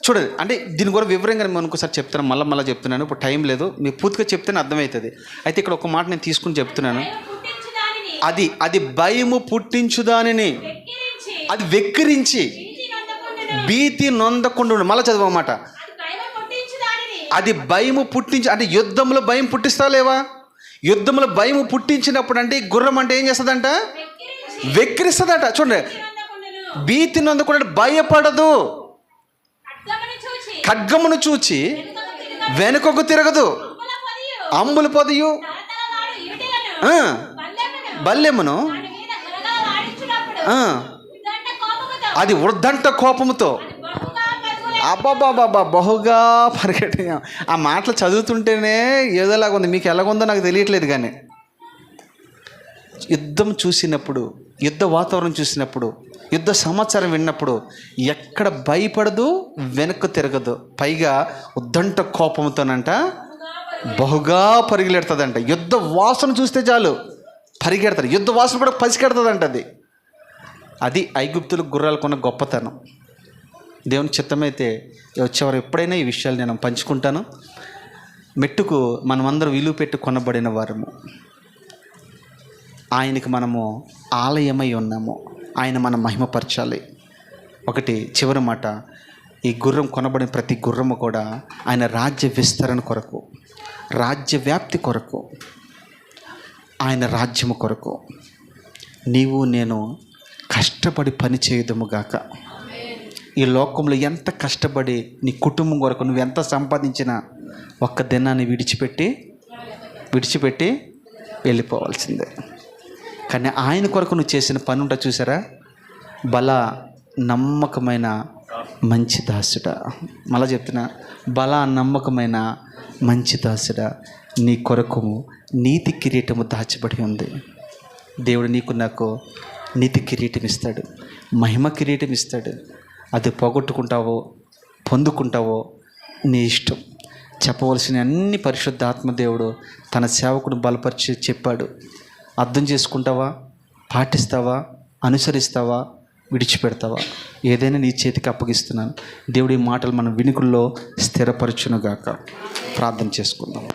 చూడండి, అంటే దీని కూడా వివరంగా నేను ఇంకోసారి చెప్తాను, మళ్ళీ చెప్తున్నాను. ఇప్పుడు టైం లేదు, మీకు పూర్తిగా చెప్తేనే అర్థమవుతుంది. అయితే ఇక్కడ ఒక మాట నేను తీసుకుని చెప్తున్నాను. అది భయము పుట్టించు దానిని అది వెక్కిరించి భీతి నొందకుండా. మళ్ళీ చదవమాట. అది భయము పుట్టించి అంటే యుద్ధంలో భయం పుట్టిస్తా లేవా? యుద్ధంలో భయం పుట్టించినప్పుడు అంటే ఈ గుర్రం అంటే ఏం చేస్తుందంట? వెక్కిరిస్తుందట. చూడండి, భీతి నొందకుండా భయపడదు, ఖడ్గమును చూచి వెనుకకు తిరగదు, అంబులు పొదియు బల్లెమును అది ఉర్దంట కోపముతో అబ్బాబాబా బహుగా పరిగెట్టి. ఆ మాటలు చదువుతుంటేనే ఏదోలాగా ఉంది, మీకు ఎలాగుందో నాకు తెలియట్లేదు. కానీ యుద్ధం చూసినప్పుడు, యుద్ధ వాతావరణం చూసినప్పుడు, యుద్ధ సమాచారం విన్నప్పుడు ఎక్కడ భయపడదు, వెనక్కు తిరగదు, పైగా ఉద్దంట కోపంతోనంట బహుగా పరిగెడుతుందంట. యుద్ధ వాసన చూస్తే చాలు పరిగెడతారు, యుద్ధ వాసన కూడా పసికెడుతుందంట. అది ఐగుప్తులకు గుర్రాలకున్న గొప్పతనం. దేవుని చిత్తమైతే వచ్చేవారు ఎప్పుడైనా ఈ విషయాలు నేను పంచుకుంటాను. మెట్టుకు మనమందరం విలువ పెట్టి కొనబడిన వారము, ఆయనకి మనము ఆలయమై ఉన్నాము. ఆయన మనం మహిమపరచాలి. ఒకటి చివరి మాట, ఈ గుర్రం కొనబడిన ప్రతి గుర్రము కూడా ఆయన రాజ్య విస్తరణ కొరకు, రాజ్య వ్యాప్తి కొరకు, ఆయన రాజ్యము కొరకు నీవు నేను కష్టపడి పని చేయదుముగాక. ఈ లోకంలో ఎంత కష్టపడి నీ కుటుంబం కొరకు నువ్వు ఎంత సంపాదించినా ఒక్క దినాన్ని విడిచిపెట్టి వెళ్ళిపోవాల్సిందే. కానీ ఆయన కొరకు నువ్వు చేసిన పని ఉంటా చూసారా, బల నమ్మకమైన మంచి దాసుడా. మళ్ళా చెప్తున్నా, బల నమ్మకమైన మంచి దాసుడా, నీ కొరకు నీతి కిరీటము దాచబడి ఉంది. దేవుడు నీకు నాకు నీతి కిరీటం ఇస్తాడు, మహిమ కిరీటం ఇస్తాడు. అది పోగొట్టుకుంటావో పొందుకుంటావో నీ ఇష్టం. చెప్పవలసిన అన్ని పరిశుద్ధాత్మ దేవుడు తన సేవకుని బలపరిచి చెప్పాడు. అర్థం చేసుకుంటావా, పాటిస్తావా, అనుసరిస్తావా, విడిచిపెడతావా? ఏదైనా నీ చేతికి అప్పగిస్తున్నాను. దేవుడి మాటలు మన వినుకుల్లో స్థిరపరచునుగాక. ప్రార్థన చేసుకుందాం.